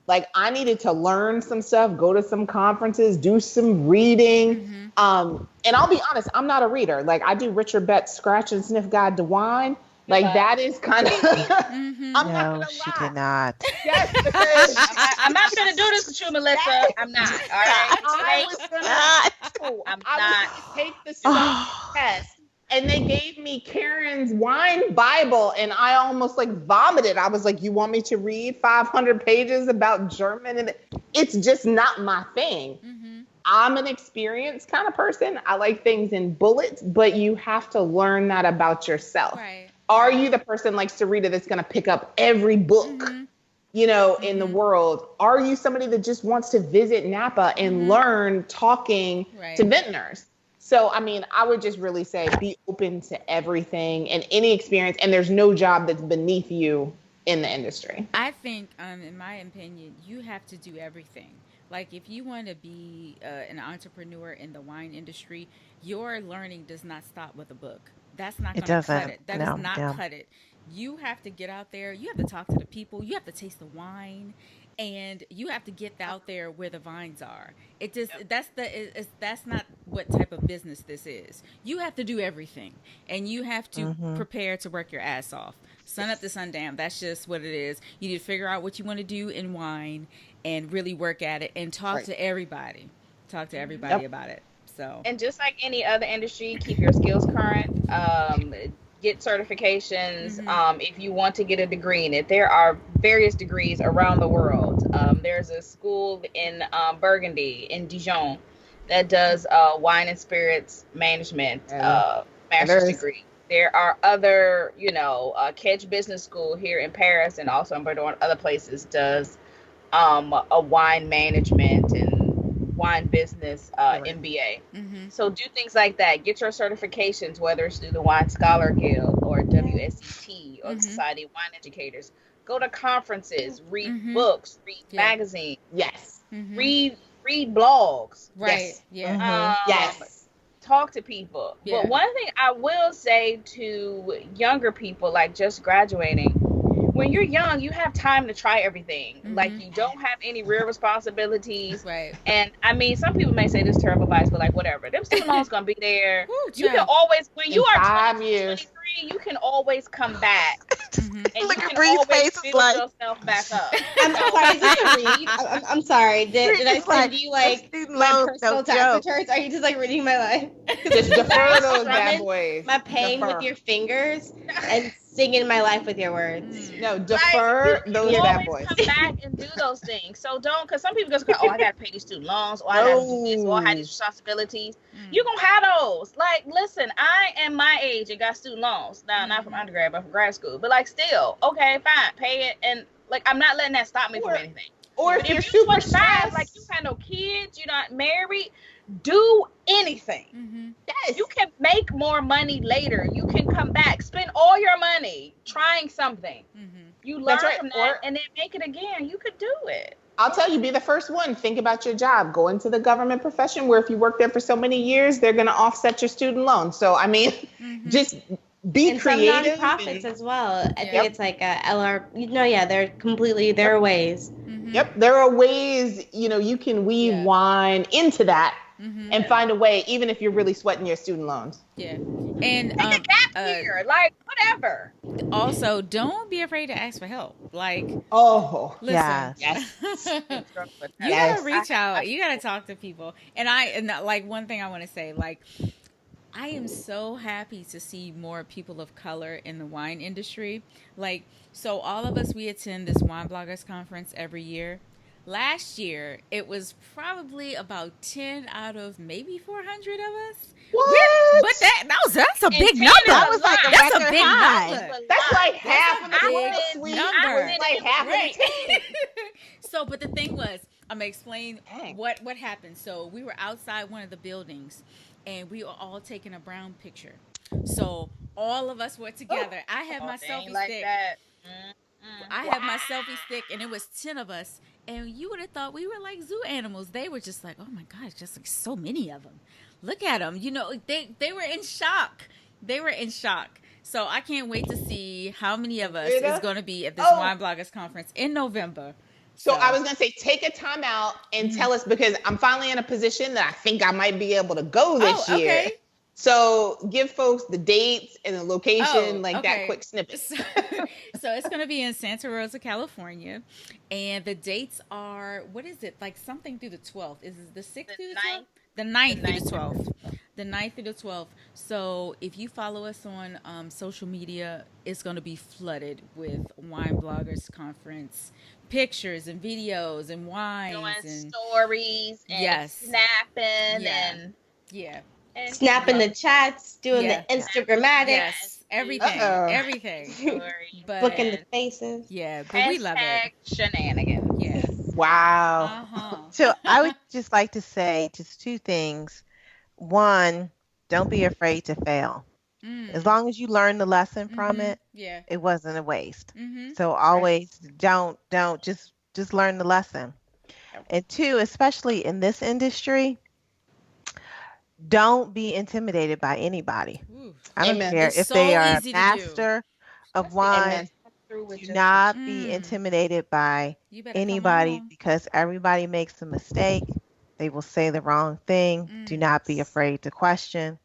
Like, I needed to learn some stuff, go to some conferences, do some reading. And I'll be honest, I'm not a reader. Like, I do Richard Bett's Scratch and Sniff Guide to Wine. Like that is kind of. I'm not gonna she lie. did not. Yes, because I'm not gonna do this with you, Melissa. I'm not. All right. I was take the test, and they gave me Karen's wine Bible, and I almost like vomited. I was like, "You want me to read 500 pages about German?" And it's just not my thing. I'm an experienced kind of person. I like things in bullets, but you have to learn that about yourself. Right. Are you the person like Sarita that's going to pick up every book, in the world? Are you somebody that just wants to visit Napa and learn talking to vintners? So, I mean, I would just really say be open to everything and any experience. And there's no job that's beneath you in the industry. I think, in my opinion, you have to do everything. Like if you want to be an entrepreneur in the wine industry, your learning does not stop with a book. That's not going to cut it. That does not cut it. You have to get out there. You have to talk to the people. You have to taste the wine, and you have to get out there where the vines are. It just that's not what type of business this is. You have to do everything, and you have to prepare to work your ass off, sun up to sundown. That's just what it is. You need to figure out what you want to do in wine and really work at it, and talk to everybody. Talk to everybody about it. So, and just like any other industry, keep your skills current. Get certifications. If you want to get a degree in it, there are various degrees around the world. There's a school in Burgundy, in Dijon, that does wine and spirits management master's degree. There are other, Kedge Business School here in Paris and also in Bordeaux and other places does a wine management and wine business MBA. Mm-hmm. So do things like that. Get your certifications, whether it's through the Wine Scholar Guild or WSET or Society of Wine Educators. Go to conferences, read books, read magazines. Yes. Read blogs. Right. Yes. Yeah. Yes. Talk to people. Yeah. But one thing I will say to younger people, like just graduating, when you're young, you have time to try everything. Like you don't have any real responsibilities. Right. And I mean, some people may say this is terrible advice, but like whatever. Them student loans gonna be there. Ooh, You can always, when you In are 5 22, years. 23, you can always come back. And Look you at can Bree's always face, build like- yourself back up. I'm sorry, is this a read? I'm sorry. Did I It's like, send you like student my loans, personal no tax joke. returns? Are you just like reading my life? Just defer those bad Strumming, boys. my paying Defer. with your fingers and singing my life with your words. No, defer You those can bad always boys. come back and do those things. So don't, because some people just go, oh, I got to pay these student loans, or I got to do this, or I have these responsibilities. You're going to have those. Like, listen, I am my age and got student loans. Now, not from undergrad, but from grad school. But, like, still, okay, fine, pay it. And, like, I'm not letting that stop me from anything. Or But if you're you super 25, stressed, like, you have no kids, you're not married, do anything. Mm-hmm. yes. You can make more money later. You can come back, spend all your money trying something. Mm-hmm. You learn That's right. from that Or- and then make it again. You could do it. I'll tell you, be the first one. Think about your job. Go into the government profession where if you work there for so many years, they're going to offset your student loan. So, I mean, just be And creative. some nonprofits as well. I Yep. think it's like LR. They're completely there are ways. Yep. There are ways, you can weave wine into that and find a way, even if you're really sweating your student loans. Yeah. And Take a gap year, like whatever. also, don't be afraid to ask for help. Like, Oh, listen. Yes. You Yes. gotta reach out. You gotta talk to people. And like one thing I want to say, like, I am so happy to see more people of color in the wine industry. Like, so all of us, we attend this wine bloggers conference every year. Last year, it was probably about 10 out of maybe 400 of us. what? But that's a big 10 number. That was like a That's a record big high. number. That's like half of the big world suite. number. That's like half of the team. So, but the thing was, I'm gonna explain Dang. what happened. So we were outside one of the buildings, and we were all taking a brown picture. So all of us were together. I had my selfie like stick. that. I had my selfie stick, and it was 10 of us. And you would have thought we were like zoo animals. They were just like, oh my gosh, just like so many of them. Look at them. They were in shock. They were in shock. So I can't wait to see how many of us is going to be at this Wine Bloggers Conference in November. So I was going to say, take a time out and tell us, because I'm finally in a position that I think I might be able to go this year. Okay. So give folks the dates and the location, that quick snippet. So it's going to be in Santa Rosa, California. And the dates are, what is it? Like something through the 12th. Is it the 6th through the 12th? The 9th through the 12th. The 9th through the 12th. So if you follow us on social media, it's going to be flooded with Wine Bloggers Conference pictures and videos and wines. Doing and stories and Yes. snapping Yeah. and yeah. Snapping the chats, doing Yeah. the Instagrammatics, Yes. Everything. Uh-oh. Everything. story. But booking the faces. yeah, but we love it. Shenanigans. Yeah. Wow. Uh-huh. So I would just like to say just two things. One, don't be afraid to fail. As long as you learn the lesson from it, Yeah. it wasn't a waste. Mm-hmm. So always don't just learn the lesson. And two, especially in this industry, don't be intimidated by anybody. Ooh. I don't Amen. care It's if so they are easy a to do. master of wine. Amen. Do not be intimidated by You better come anybody on. because everybody makes a mistake. They will say the wrong thing. Do not be afraid to question.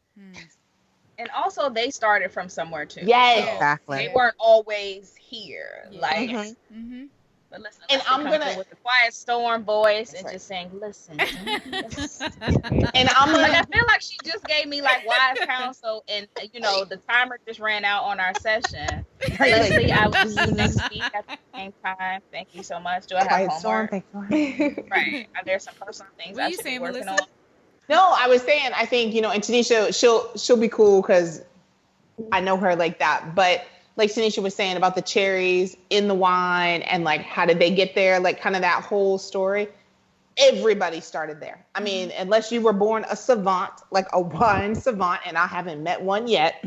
And also, they started from somewhere too. Yes. So Exactly. they weren't always here. Yeah. Like, Mhm. Mm-hmm. but listen, And I'm gonna with the quiet storm voice and right. just saying, listen. And I'm Like, I gonna feel like she just gave me like wise counsel, and the timer just ran out on our session. Leslie, I will see you next week at the same time. Thank you so much. Do I have Quiet storm. homework? Thanks. Right. Are there some personal things What I you should be saying, working Melissa? on? No, I was saying, I think, and Tanisha, she'll be cool because I know her like that. But like Tanisha was saying about the cherries in the wine and like how did they get there, like kind of that whole story. Everybody started there. I mean, unless you were born a savant, like a wine savant, and I haven't met one yet,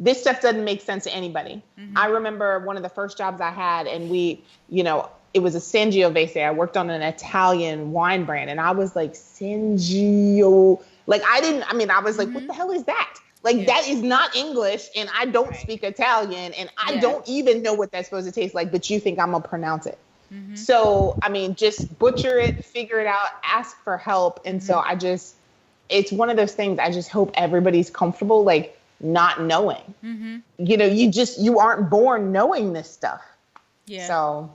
this stuff doesn't make sense to anybody. I remember one of the first jobs I had, and we, it was a Sangiovese. I worked on an Italian wine brand, and I was like, Sangio. Like, I was like, what the hell is that? Like, that is not English, and I don't speak Italian, and I don't even know what that's supposed to taste like, but you think I'm going to pronounce it. So, I mean, just butcher it, figure it out, ask for help. And so it's one of those things I just hope everybody's comfortable, like, not knowing. You aren't born knowing this stuff. Yeah. So,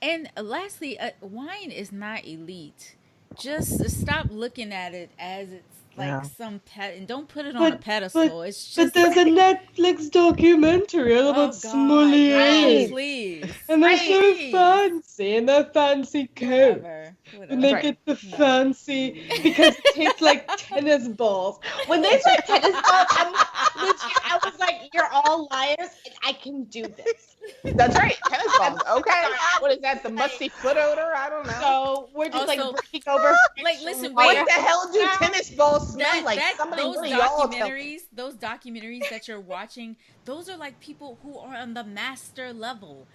And lastly, wine is not elite. Just stop looking at it as it's like some pet, and don't put it on a pedestal. It's just. But there's a Netflix documentary about sommeliers. Please. And they're so fancy, and they're fancy coats. Whatever. And they get the fancy because it tastes like tennis balls. When they said tennis balls, I was like, you're all liars, and I can do this. That's right, tennis balls. Okay, what is that? The musty foot odor? I don't know. So we're just Also, breaking over. Like, listen, what the hell do tennis balls smell like? Somebody those really documentaries that you're watching, those are like people who are on the master level.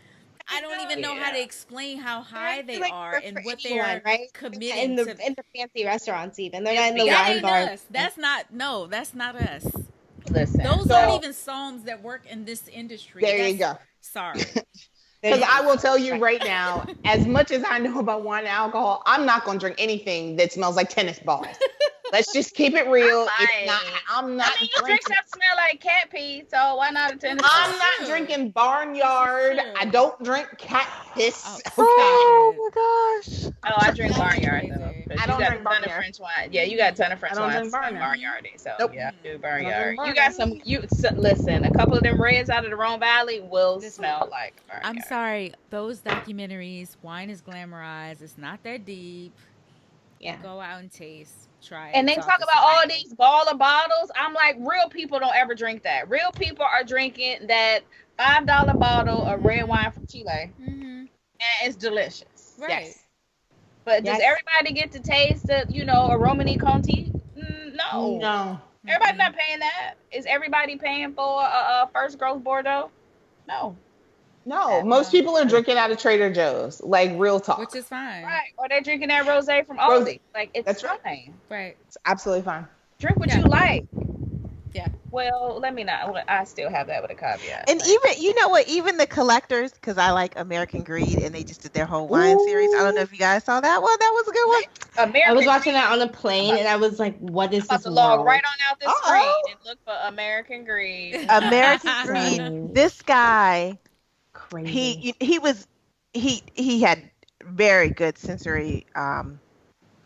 I don't even know how to explain how high they are and what they are committing to. In the fancy restaurants, even. They're not in the wine bars. That's not us. Listen. Those aren't even psalms that work in this industry. There you go. Sorry. Because I will tell you right now, as much as I know about wine and alcohol, I'm not going to drink anything that smells like tennis balls. Let's just keep it real. I'm not. You drink stuff smell like cat pee, so why not a tennis ball? I'm not drinking Barnyard. I don't drink cat piss. Oh my gosh. Oh, I drink Barnyard though. I don't drink a ton of French wine. Yeah, you got a ton of French wine. I don't drink Barnyard. So yeah, do Barnyard. You got some. Listen, a couple of them reds out of the Rhone Valley will smell like Barnyard. I'm sorry, those documentaries, wine is glamorized. It's not that deep. Yeah. Go out and taste. Try it. And they talk about all these baller bottles. I'm like, real people don't ever drink that. Real people are drinking that $5 bottle of red wine from Chile, and it's delicious. Right. Yes. But does everybody get to taste the, a Romani Conti? No. No. Everybody's not paying that. Is everybody paying for a first growth Bordeaux? No. No, most people are drinking out of Trader Joe's, like real talk. Which is fine. Right. Or they're drinking that rosé from Aldi. Like, it's fine. Right. It's absolutely fine. Drink what you like. Yeah. Well, let me not. I still have that with a caveat. And even the collectors, because I like American Greed, and they just did their whole wine series. I don't know if you guys saw that one. That was a good one. I was watching that on a plane, and I was like, what is this? Log right on out this screen and look for American Greed. American Greed. This guy, crazy. He had very good sensory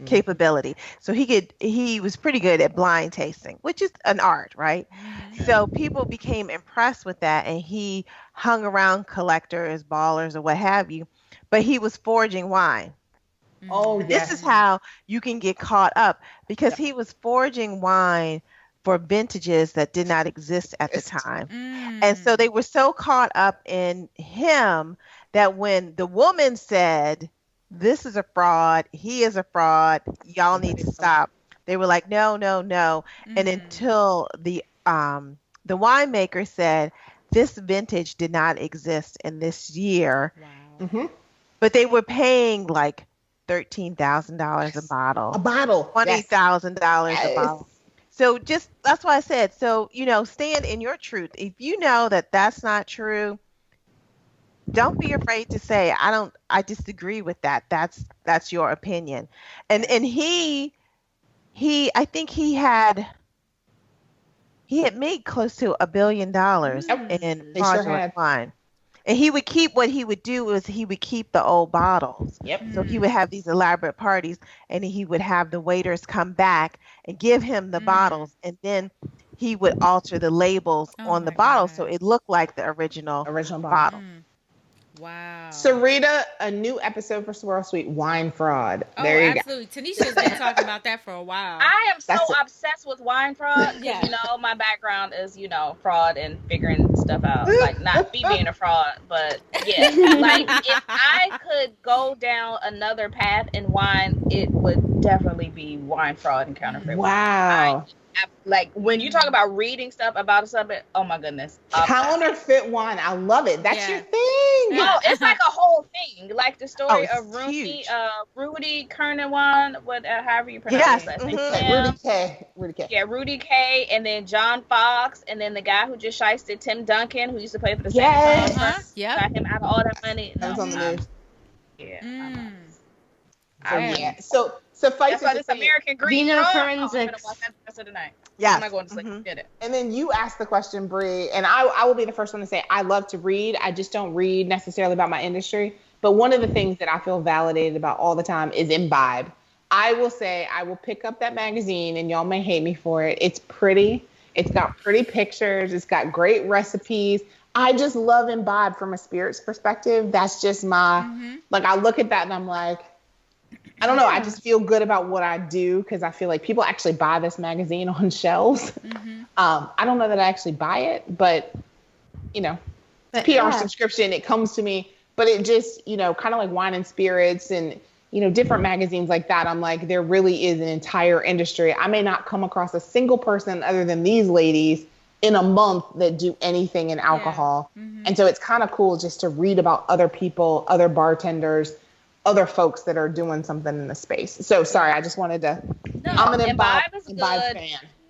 capability. So he was pretty good at blind tasting, which is an art, right? So people became impressed with that, and he hung around collectors, ballers, or what have you, but he was forging wine. Oh, this is how you can get caught up, because he was forging wine for vintages that did not exist at the time. And so they were so caught up in him that when the woman said, this is a fraud, he is a fraud, y'all need to stop, they were like, no. And until the winemaker said, this vintage did not exist in this year. Wow. But they were paying like $13,000 a bottle. $20,000 a bottle. So that's why I said, so, stand in your truth. If you know that that's not true, don't be afraid to say, I disagree with that. That's your opinion. And he I think he had made close to $1 billion in fraudulent wine. And he would keep, what he would do is he would keep the old bottles. Yep. So he would have these elaborate parties, and he would have the waiters come back and give him the bottles, and then he would alter the labels on the bottles so it looked like the original bottle. Wow. Sarita, a new episode for Swirl Suite, Wine Fraud. There you absolutely. Tanisha's been talking about that for a while. I am so That's it. obsessed with wine fraud because Yeah. my background is fraud and figuring stuff out. Like not me being a fraud, but yeah. Like if I could go down another path in wine, it would definitely be wine fraud and counterfeit. Wow. Like when you talk about reading stuff about a subject, oh my goodness. Counterfeit wine. I love it. That's Yeah. your thing. No, it's like a whole thing. Like the story it's of Rudy huge. however you pronounce Yes. that. Like Rudy K. Yeah, Rudy K. And then John Fox, and then the guy who just shysted Tim Duncan, who used to play for the San Yes. Antonio Spurs. Yep. Got him out of all that money. That was on the news. Yeah. Mm. So, yeah. So suffice That's why it to this say, American Green. Vino I'm gonna forensics. watch that the rest of the night. Yes. I'm not going to sleep. Mhm. Did it. and then you asked the question, Bree, and I will be the first one to say I love to read. I just don't read necessarily about my industry. But one of the things that I feel validated about all the time is Imbibe. I will say I will pick up that magazine, and y'all may hate me for it. It's pretty. It's got pretty pictures. It's got great recipes. I just love Imbibe from a spirits perspective. That's just my, like, I look at that and I'm like, I don't know. I just feel good about what I do because I feel like people actually buy this magazine on shelves. I don't know that I actually buy it, but, But, PR subscription, it comes to me. But it just, kind of like Wine and Spirits and, different magazines like that. I'm like, there really is an entire industry. I may not come across a single person other than these ladies in a month that do anything in alcohol. And so it's kind of cool just to read about other people, other bartenders, other folks that are doing something in the space. So sorry, I just wanted to. No, I'm an Imbibe is good. fan.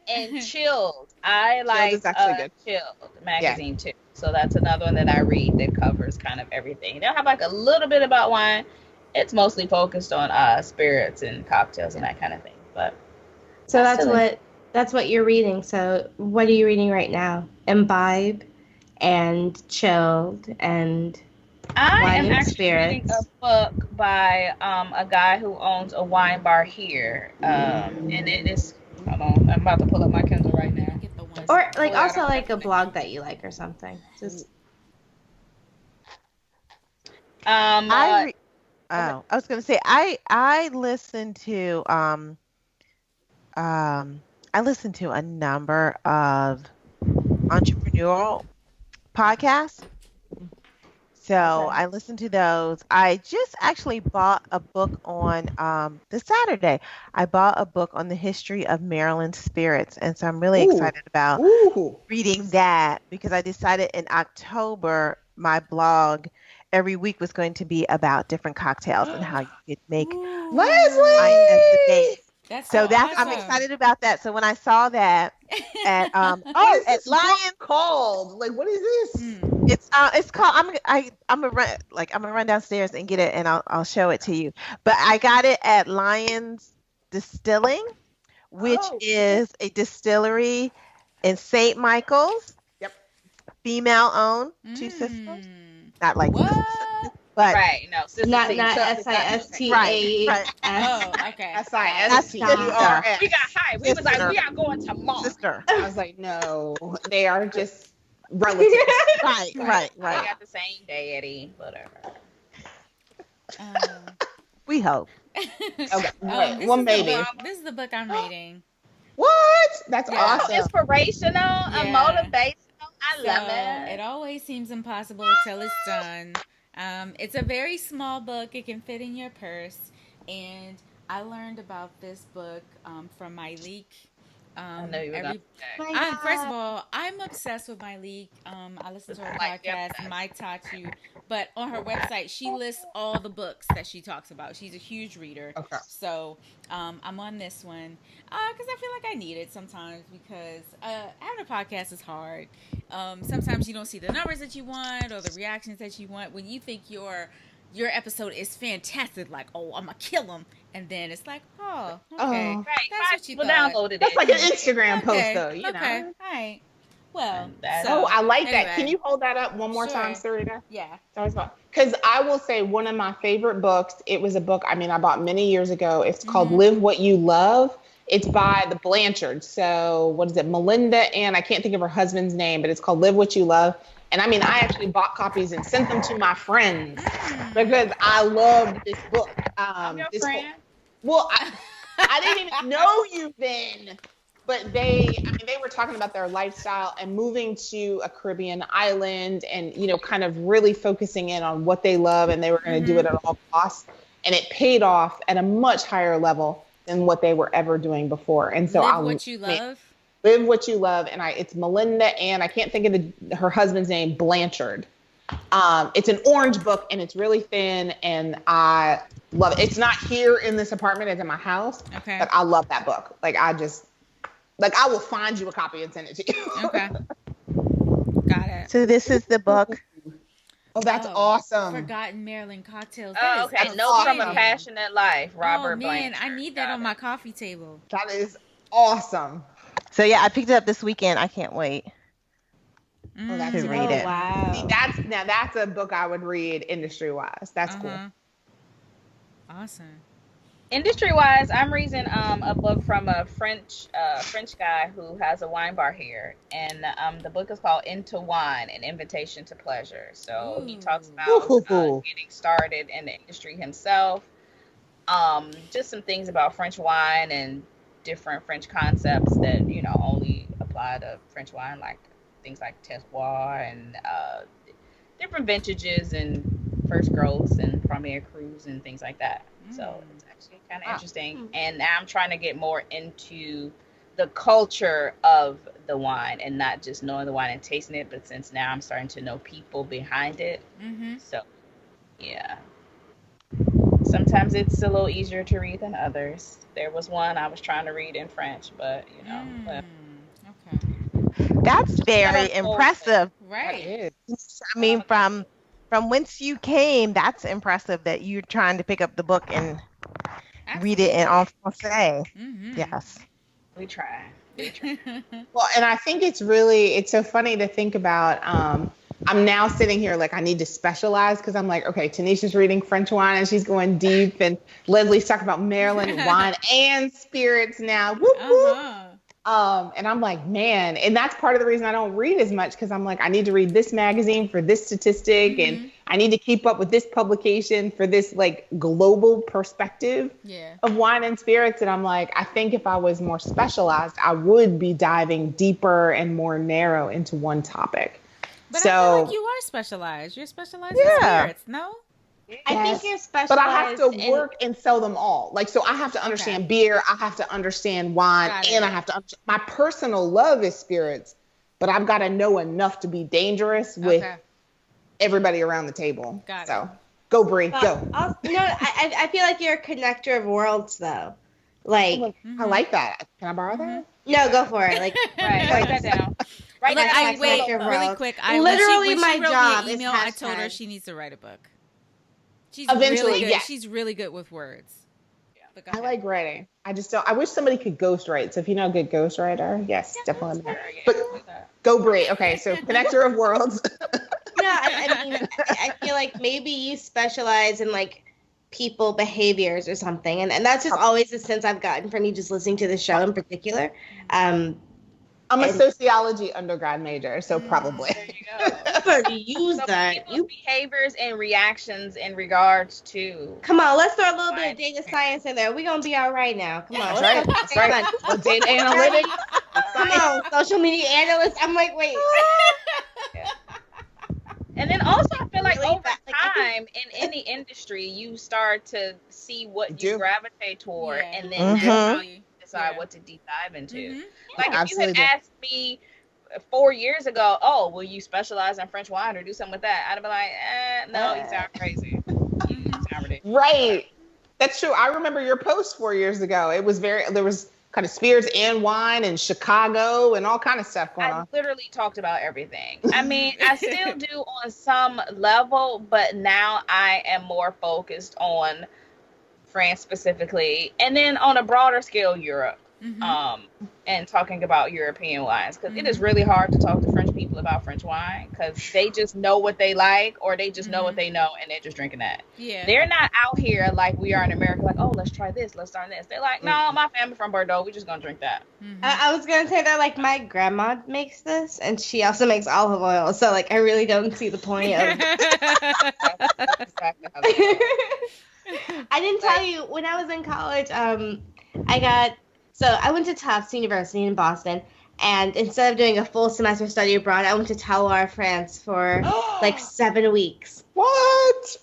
And Chilled. I like is actually good. Chilled magazine too. So that's another one that I read that covers kind of everything. They'll have like a little bit about wine. It's mostly focused on spirits and cocktails and that kind of thing. But So that's what you're reading. So what are you reading right now? Imbibe and Chilled and I Wine am and actually reading Spirits. a book by a guy who owns a wine bar here. And it is, hold on, I'm about to pull up my Kindle right now. Get the ones. or like also like a blog that you like or something. Just I was going to say I listen to a number of entrepreneurial podcasts. So I listen to those. I just actually bought a book on this Saturday. I bought a book on the history of Maryland spirits, and so I'm really excited about reading that because I decided in October my blog every week was going to be about different cocktails and how you could make wine as the base. That's So so that's I'm awesome. excited about that. So when I saw that at What is at this book Lion, called? Like, what is this? it's called I'm gonna run downstairs and get it and I'll show it to you. But I got it at Lions Distilling, which is a distillery in St. Michael's. Yep. Female owned, two sisters. Not like What? but Right, no, sister not T. SISTA. Right. Oh, okay. SISTERS. We got high. We was like, we are going to Mars. sister. I was like, no, they are just relatives. Right. We got the same daddy, whatever. We hope. Okay, This well, is maybe. this is the book I'm reading. What? That's Yeah. awesome. Inspirational and Yeah. motivational. I love So, it. It always seems impossible till it's done. It's a very small book. It can fit in your purse. And I learned about this book from my leak. I know you were gonna say. First of all, I'm obsessed with my leak. I listen to her Like, podcast, My Taught You. But on her website, she lists all the books that she talks about. She's a huge reader. Okay. So I'm on this one because I feel like I need it sometimes because having a podcast is hard. Sometimes you don't see the numbers that you want or the reactions that you want. When you think your episode is fantastic, like, oh, I'm going to kill them. And then it's like, oh, okay. Oh. Right, That's what you people thought. downloaded That's it. like an Instagram post, Okay, though. You okay, know. all right. Well, Oh, I like that. anyway. Can you hold that up one more Sure. time, Sarita? Yeah. Because I will say one of my favorite books, it was a book, I bought many years ago. It's called Mm-hmm. Live What You Love. It's by the Blanchards. So what is it? Melinda and I can't think of her husband's name, but it's called Live What You Love. And I mean, I actually bought copies and sent them to my friends because I loved this book. I'm your friend. Well, I didn't even know you then. But they were talking about their lifestyle and moving to a Caribbean island and, you know, kind of really focusing in on what they love, and they were going to do it at all costs. And it paid off at a much higher level than what they were ever doing before. And so Live What You Love. Live What You Love. And it's Melinda and I can't think of her husband's name, Blanchard. It's an orange book and it's really thin and I love it. It's not here in this apartment, it's in my house. Okay. But I love that book. I will find you a copy and send it to you. Okay. Got it. So this is the book. Oh, that's awesome. Forgotten Maryland Cocktails. Oh, okay. Notes from a Passionate Life, Robert Oh, man, Blanchard. I need that on my coffee table. That is awesome. So yeah, I picked it up this weekend. I can't wait Oh, that's to read it. Wow. See, that's a book I would read industry wise. That's cool. Awesome. Industry-wise, I'm reading a book from a French guy who has a wine bar here, and the book is called Into Wine: An Invitation to Pleasure. So he talks about getting started in the industry himself, just some things about French wine and different French concepts that, you know, only apply to French wine, like things like terroir and different vintages and first growths and premier crus and things like that. So it's actually kind of interesting. And now I'm trying to get more into the culture of the wine and not just knowing the wine and tasting it, but since now I'm starting to know people behind it. So, yeah. Sometimes it's a little easier to read than others. There was one I was trying to read in French, but, you know. Okay. That's very impressive. Right. I mean, from whence you came, that's impressive that you're trying to pick up the book and read it in français. Yes. We try. Well, and I think it's so funny to think about. I'm now sitting here like I need to specialize because I'm like, okay, Tanisha's reading French wine and she's going deep, and Leslie's talking about Maryland wine and spirits now. Whoop, whoop. And I'm like, man, and that's part of the reason I don't read as much, because I'm like, I need to read this magazine for this statistic, and I need to keep up with this publication for this like global perspective of wine and spirits. And I'm like, I think if I was more specialized, I would be diving deeper and more narrow into one topic. But I feel like you are specialized. You're specialized in spirits, no? I think you're specialized. But I have to work and sell them all. Like, so I have to understand beer, I have to understand wine, and I have to understand. My personal love is spirits, but I've got to know enough to be dangerous with everybody around the table. So go, Bree, go. I feel like you're a connector of worlds, though. Like, I like that. Can I borrow that? No, go for it. Like, write that down. Wait, really quick. Literally, when my she wrote job me an is email, I told her hashtag. she needs to write a book. She's Eventually, really good. yeah. She's really good with words. I like writing. I just don't. I wish somebody could ghostwrite. So if you know a good ghostwriter, yes, definitely. But go, Bree. Okay, so connector of worlds. I mean, I feel like maybe you specialize in like people behaviors or something, and that's just always the sense I've gotten from you just listening to the show in particular. I'm a sociology undergrad major, so probably. There you go. But use that. You behaviors and reactions in regards to. Come on, let's throw a little bit of data science in there. We're gonna be all right now. Come on, That's right. Well, data analytics. Come on, social media analysts. I'm like, wait. And then also, I feel like over time in any industry, you start to see what you gravitate toward, and then that's how you decide what to deep dive into. Like if you had asked me 4 years ago, oh, will you specialize in French wine or do something with that? I'd be like, no, you sound crazy. You sound ridiculous. Right. That's true. I remember your post 4 years ago. It was there was kind of spirits and wine and Chicago and all kind of stuff going on. I literally talked about everything. I mean, I still do on some level, but now I am more focused on France specifically, and then on a broader scale, Europe. and talking about European wines, because it is really hard to talk to French people about French wine because they just know what they like, or they just know what they know and they're just drinking that. Yeah. They're not out here like we are in America, like, oh, let's try this, let's try this. They're like, no, my family from Bordeaux, we just gonna drink that. I was gonna say that, like, my grandma makes this, and she also makes olive oil, so like I really don't see the point of. That's exactly how they are. I didn't tell you when I was in college. I went to Tufts University in Boston, and instead of doing a full semester study abroad, I went to Terroir, France for like 7 weeks. What?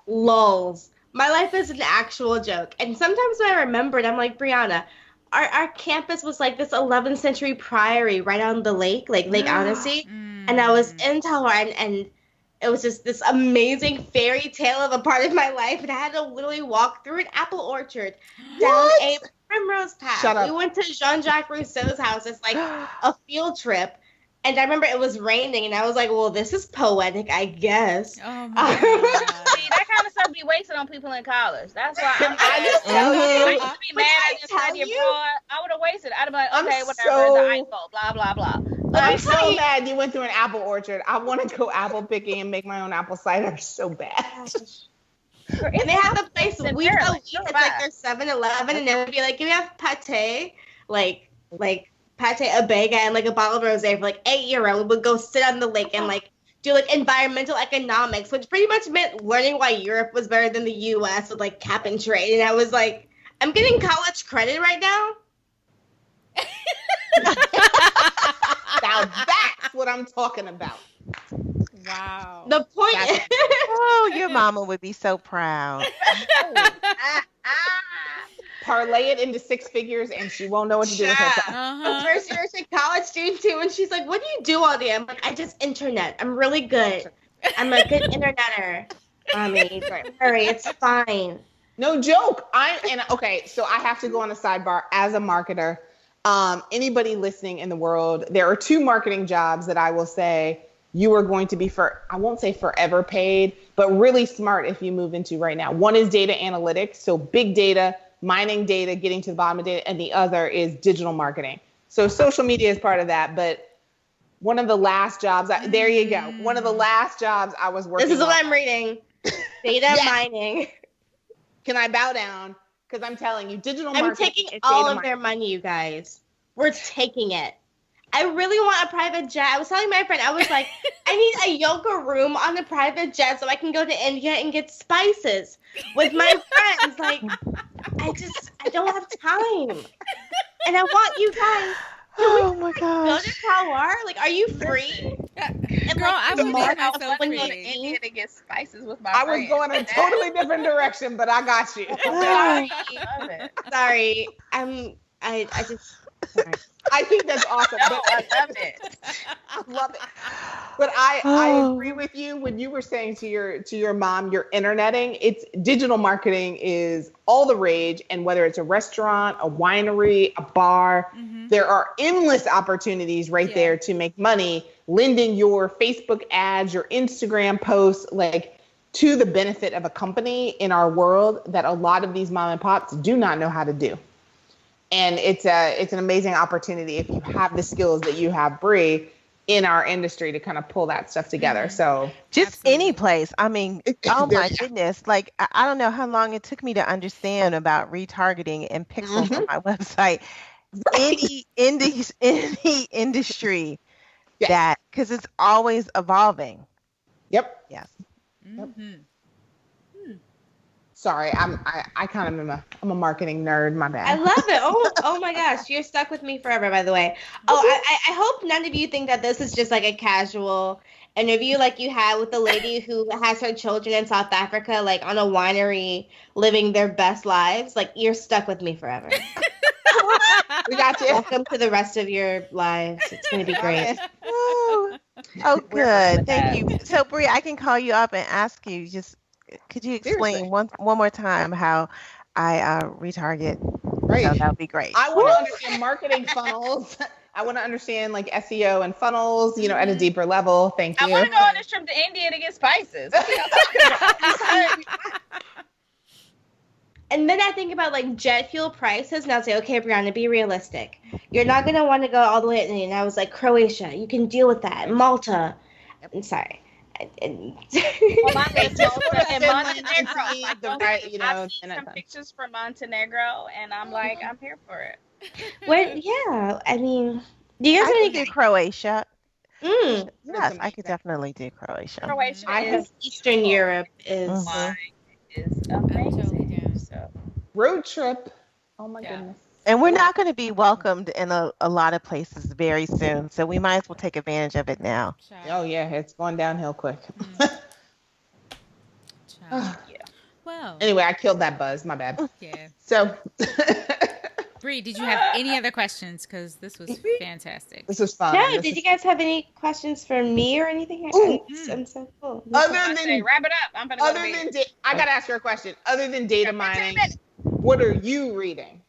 Lols. My life is an actual joke. And sometimes when I remember it, I'm like, Brianna, our campus was like this 11th century priory right on the lake, like Lake Annecy. And I was in Terroir, and it was just this amazing fairy tale of a part of my life. And I had to literally walk through an apple orchard down a primrose path. Shut up. We went to Jean-Jacques Rousseau's house. It's like a field trip. And I remember it was raining, and I was like, well, this is poetic, I guess. Oh, my God. See, that kind of stuff be wasted on people in college. That's why I just tell you. I used to be mad I didn't study abroad. I would have wasted. I'd have been like, okay, whatever, the IFO, blah, blah, blah. But I'm so mad you went through an apple orchard. I want to go apple picking and make my own apple cider so bad. And they have the place in week a Maryland, week. It's like their 7-Eleven, and they would be like, can we have pate? Like pate a bega and like a bottle of rosé for like €8. We would go sit on the lake and like do like environmental economics, which pretty much meant learning why Europe was better than the US with like cap and trade. And I was like, I'm getting college credit right now. Now that's what I'm talking about. Wow. The point is, Oh, your mama would be so proud. Parlay it into 6 figures, and she won't know what to do with herself. the first year she's a college student too, and she's like, what do you do all day? I'm like, I just internet. I'm really good. I'm a good interneter. Mommy, don't worry, it's fine. No joke. Okay, so I have to go on a sidebar as a marketer. Anybody listening in the world, there are 2 marketing jobs that I will say you are going to be I won't say forever paid, but really smart if you move into right now. One is data analytics, so big data, mining data, getting to the bottom of data, and the other is digital marketing. So social media is part of that, but one of the last jobs, there you go. One of the last jobs I was working on. This is what I'm reading. Data mining. Can I bow down? Because I'm telling you, digital marketing. I'm taking is all data of their money, you guys. We're taking it. I really want a private jet. I was telling my friend, I was like, I need a yoga room on the private jet so I can go to India and get spices with my friends. Like, I don't have time. And I want you guys. Oh my Go gosh. to Terroir? Like, are you free? And Girl, I would make I myself was going to free. India to get spices with my I was friends. going a totally different direction, but I got you. I love it. Sorry. I just sorry. I think that's awesome. No, But I love it. I love it. But I agree with you when you were saying to your mom, you're interneting. It's digital marketing is all the rage, and whether it's a restaurant, a winery, a bar, there are endless opportunities right there to make money. Lending your Facebook ads, your Instagram posts, like to the benefit of a company in our world that a lot of these mom and pops do not know how to do. And it's an amazing opportunity if you have the skills that you have, Bree, in our industry to kind of pull that stuff together. So just Absolutely. any place. I mean, oh my goodness. Like, I don't know how long it took me to understand about retargeting and pixels on my website. Any industry that, because it's always evolving. Yep. Yes. Sorry, I kind of I'm a marketing nerd. My bad. I love it. Oh my gosh, you're stuck with me forever. By the way. Oh, I hope none of you think that this is just like a casual interview like you had with the lady who has her children in South Africa, like on a winery, living their best lives. Like, you're stuck with me forever. We got you. Welcome to the rest of your lives. It's gonna be great. Oh, good. Thank you. So, Brie, I can call you up and ask you, just could you explain one more time how I retarget? Right. So that would be great. I want to understand marketing funnels. I want to understand like SEO and funnels, at a deeper level. Thank you. I want to go on this trip to India to get spices. What are y'all talking about? And then I think about like jet fuel prices, and I was like, okay, Brianna, be realistic. You're not gonna want to go all the way. And I was like, Croatia, you can deal with that. Malta. I'm sorry. And Well, I live Malta and Finland and Montenegro. see Like, the don't right, sleep. you know, I've seen and some I- pictures from Montenegro, and I'm like, I'm here for it. yeah, I mean, do you guys I have can any? do Croatia. Mm, Yes, I could amazing. definitely do Croatia. Croatia I have is Eastern Europe is. Mhm. wine is totally amazing. down. So road trip. Oh my Yeah. goodness. And we're not going to be welcomed in a lot of places very soon, so we might as well take advantage of it now. Oh yeah, it's going downhill quick. Child. Well, Anyway, I killed that buzz. My bad. yeah. So Bree, did you have any other questions? Because this was fantastic. this was fun. No, This did is- you guys have any questions for me or anything? Ooh. I'm so cool. Other I say, than wrap it up. I'm gonna go to other bed. than I gotta ask you a question. Other than data 15 mining, minutes. what are you reading?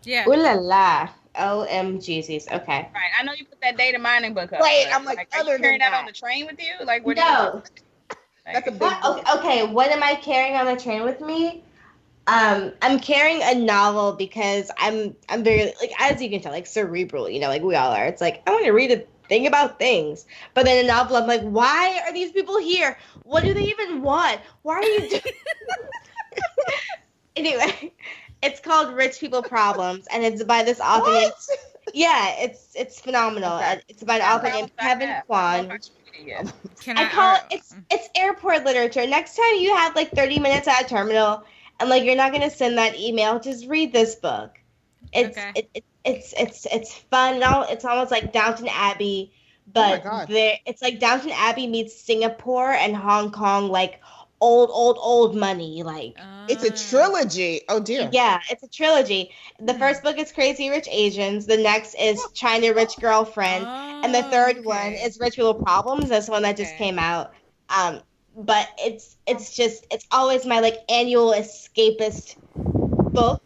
Yeah. Ooh la la. OMG's. Okay. Right. I know you put that data mining book up. Wait, but, I'm like, are other you carrying than that on that. the train with you? Like, what? No. That's a big What? Okay, what am I carrying on the train with me? I'm carrying a novel because I'm very, like, as you can tell, like, cerebral, you know, like we all are. It's like I want to read a thing about things, but then a novel, I'm like, why are these people here? What do they even want? Why are you doing? Anyway, it's called Rich People Problems, and it's by this author. Named, yeah, it's phenomenal. Okay. It's by an author named Kevin Kwan. Can I call it it's airport literature. Next time you have like 30 minutes at a terminal and like you're not gonna send that email, just read this book. It's Okay. it's fun. It's almost like Downton Abbey, but God. it's like Downton Abbey meets Singapore and Hong Kong, like old money. Like It's a trilogy. Oh dear. yeah, it's a trilogy. The first book is Crazy Rich Asians. The next is China Rich Girlfriend. And the third one is Rich People Problems. That's one that just Okay. came out. But it's always my like annual escapist book.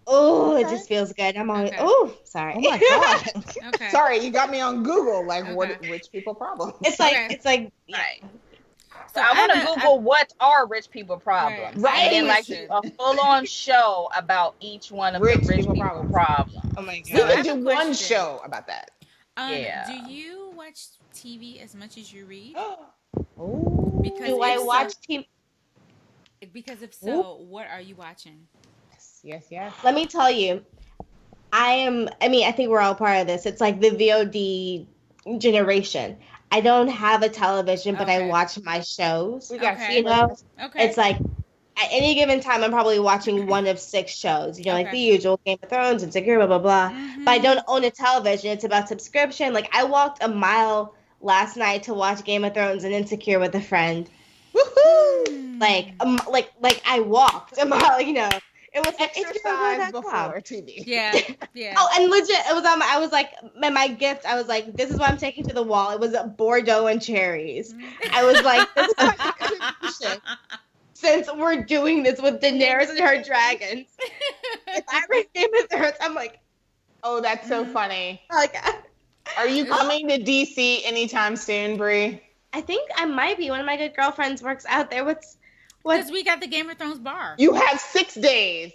Oh, it just feels good. I'm always Okay. sorry. Oh my god. Okay. Sorry, you got me on Google. Like, what Okay. rich people problems? It's like Okay. Right. So I want to have a- Google what are rich people problems, Right. and then like Listen. a full-on show about each one of Rich the rich people people problems. problems. oh my We So I god. could have do a one question. show about that. Yeah. Do you watch TV as much as you read? Oh. Because Do I if so- watch TV? Because if so, what are you watching? Yes. Let me tell you. I think we're all part of this. It's like the VOD generation. I don't have a television, but I Okay. watch my shows. We got Okay. You know, Okay. it's like at any given time, I'm probably watching one of 6 shows. You know, like Okay. the usual Game of Thrones, Insecure, blah blah blah. Mhm. But I don't own a television. It's about subscription. Like I walked a mile last night to watch Game of Thrones and Insecure with a friend. Woohoo! Like I walked a mile. You know, it was like Exercise HBO.com. before TV. Yeah. Yeah. Oh, and legit, it was on. I was like, my gift. I was like, this is what I'm taking to the wall. It was Bordeaux and cherries. I was like, this is my contribution. Since we're doing this with Daenerys and her dragons, if I read Game of Thrones, I'm like, Oh, that's so funny. like, Are you coming to DC anytime soon, Bree? I think I might be. One of my good girlfriends works out there. What's Because we got the Game of Thrones bar. You have 6 days.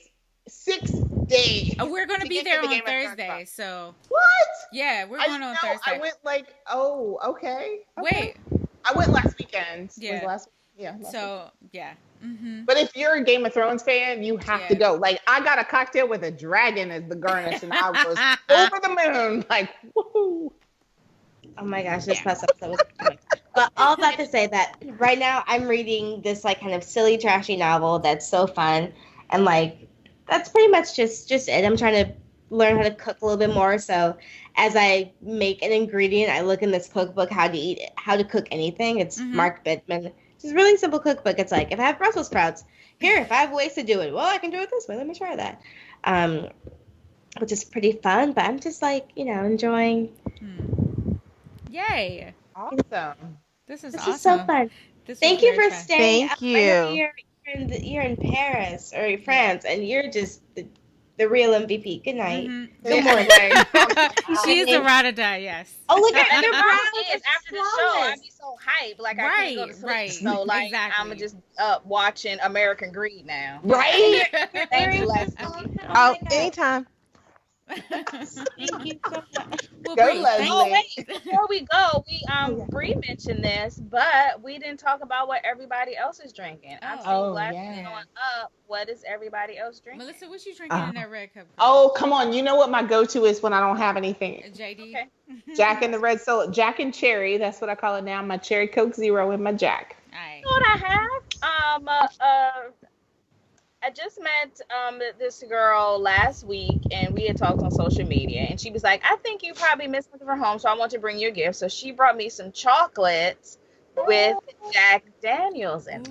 6 days. We're going to to be get to there the on Game of Thrones Thursday. bar. So, What? yeah, we're I going on know, Thursday. I went like, oh, okay. Wait. I went last weekend. Yeah. Last weekend. So, yeah. Mm-hmm. But if you're a Game of Thrones fan, you have to Yeah. go. Like, I got a cocktail with a dragon as the garnish, and I was over the moon. Like, woohoo. oh my gosh, this past episode was. But all that to say that right now I'm reading this like kind of silly, trashy novel that's so fun, and like that's pretty much just it. I'm trying to learn how to cook a little bit more. So as I make an ingredient, I look in this cookbook how to cook anything. It's Mhm. Mark Bittman. It's a really simple cookbook. It's like if I have Brussels sprouts, here, if I have ways to do it, well, I can do it this way. Let me try that. Which is pretty fun. But I'm just like enjoying. Yay. Awesome. This is This awesome. is so fun. This was Thank you very for fun. staying. Thank I know you. you're in Paris or France, and you're just The real MVP. Good night. Mhm. Good Yeah. morning. She is a ride or die. Yes. Oh, look And at the the problem brown. is, after the show, I'd be so hyped, like I can't go to sleep. Right. So like Exactly. I'm just up watching American Greed now. Right? Thank you, Leslie. Oh, anytime. Thank you so much. Well, Go, Bree, Leslie. Oh wait, before we go, Bree mentioned this, but we didn't talk about what everybody else is drinking. I've seen Oh, Black yeah. going up. What is everybody else drinking? Melissa, what you drinking in that red cup? Oh, come on. You know what my go-to is when I don't have anything? JD. Okay. Jack and the Red Soul. Jack and Cherry. That's what I call it now. My Cherry Coke Zero and my Jack. All right. You know what I have? I just met this girl last week, and we had talked on social media, and she was like, I think you probably missed something from home, so I want to bring you a gift. So she brought me some chocolates with Jack Daniels in it.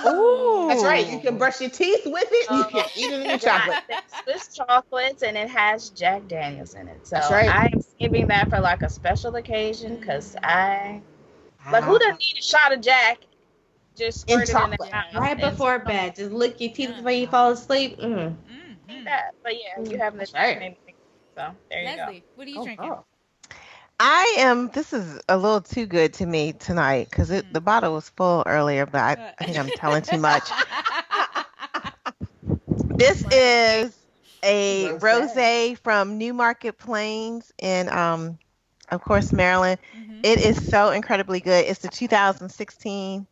Ooh. That's right. You can brush your teeth with it. You can eat it in the chocolate. Swiss chocolates, and it has Jack Daniels in it. So That's right. I'm saving that for like a special occasion, because who doesn't need a shot of Jack? Just squirt it in chocolate. the mouth. Right before bed, just lick your teeth before you fall asleep. Mhm. That. But yeah, you haven't That's right. made me. So there you Leslie, what are you drinking? Oh. This is a little too good to me tonight because the bottle was full earlier, but I think I'm telling too much. This is a rosé from Newmarket Plains in, of course, Maryland. It is so incredibly good. It's the 2016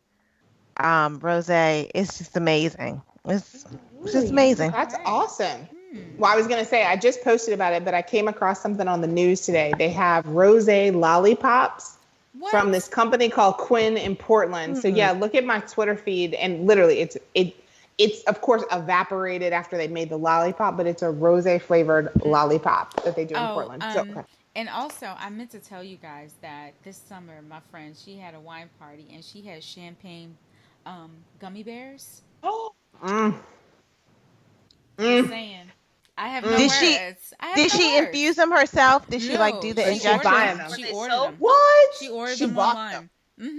rosé. It's just amazing. It's just amazing. That's awesome. Well, I was going to say, I just posted about it, but I came across something on the news today. They have rosé lollipops from this company called Quinn in Portland. So yeah, look at my Twitter feed, and literally it's of course evaporated after they made the lollipop, but it's a rosé flavored lollipop that they do in Portland. And also, I meant to tell you guys that this summer, my friend, she had a wine party, and she had champagne gummy bears. Just saying. I have no words. Did she infuse them herself? Did she like do the injection? She ordered them. What? She ordered them online.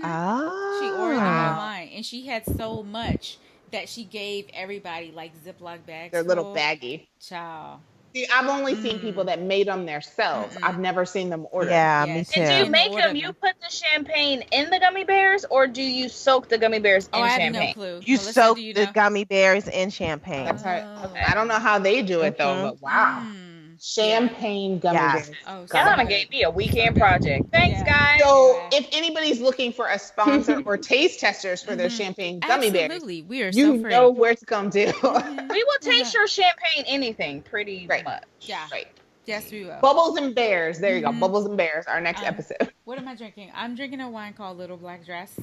Oh. She ordered them online, and she had so much that she gave everybody like Ziploc bags. They're little baggy. Child. See, I've only seen people that made them themselves. I've never seen them ordered. Yeah, me too. Did you make them? You put the champagne in the gummy bears, or do you soak the gummy bears in champagne? I have no clue. You soak the gummy bears in champagne. That's right. Okay. I don't know how they do it though, but wow. Champagne gummy bears. Oh, Y'all gave me a weekend project. Thanks, guys. So, if anybody's looking for a sponsor or taste testers for their champagne gummy bears, we are you know where to come to. We will taste your champagne anything pretty much. Yeah. Right. Yes, we will. Bubbles and Bears. There you go. Bubbles and Bears. Our next episode. What am I drinking? I'm drinking a wine called Little Black Dress.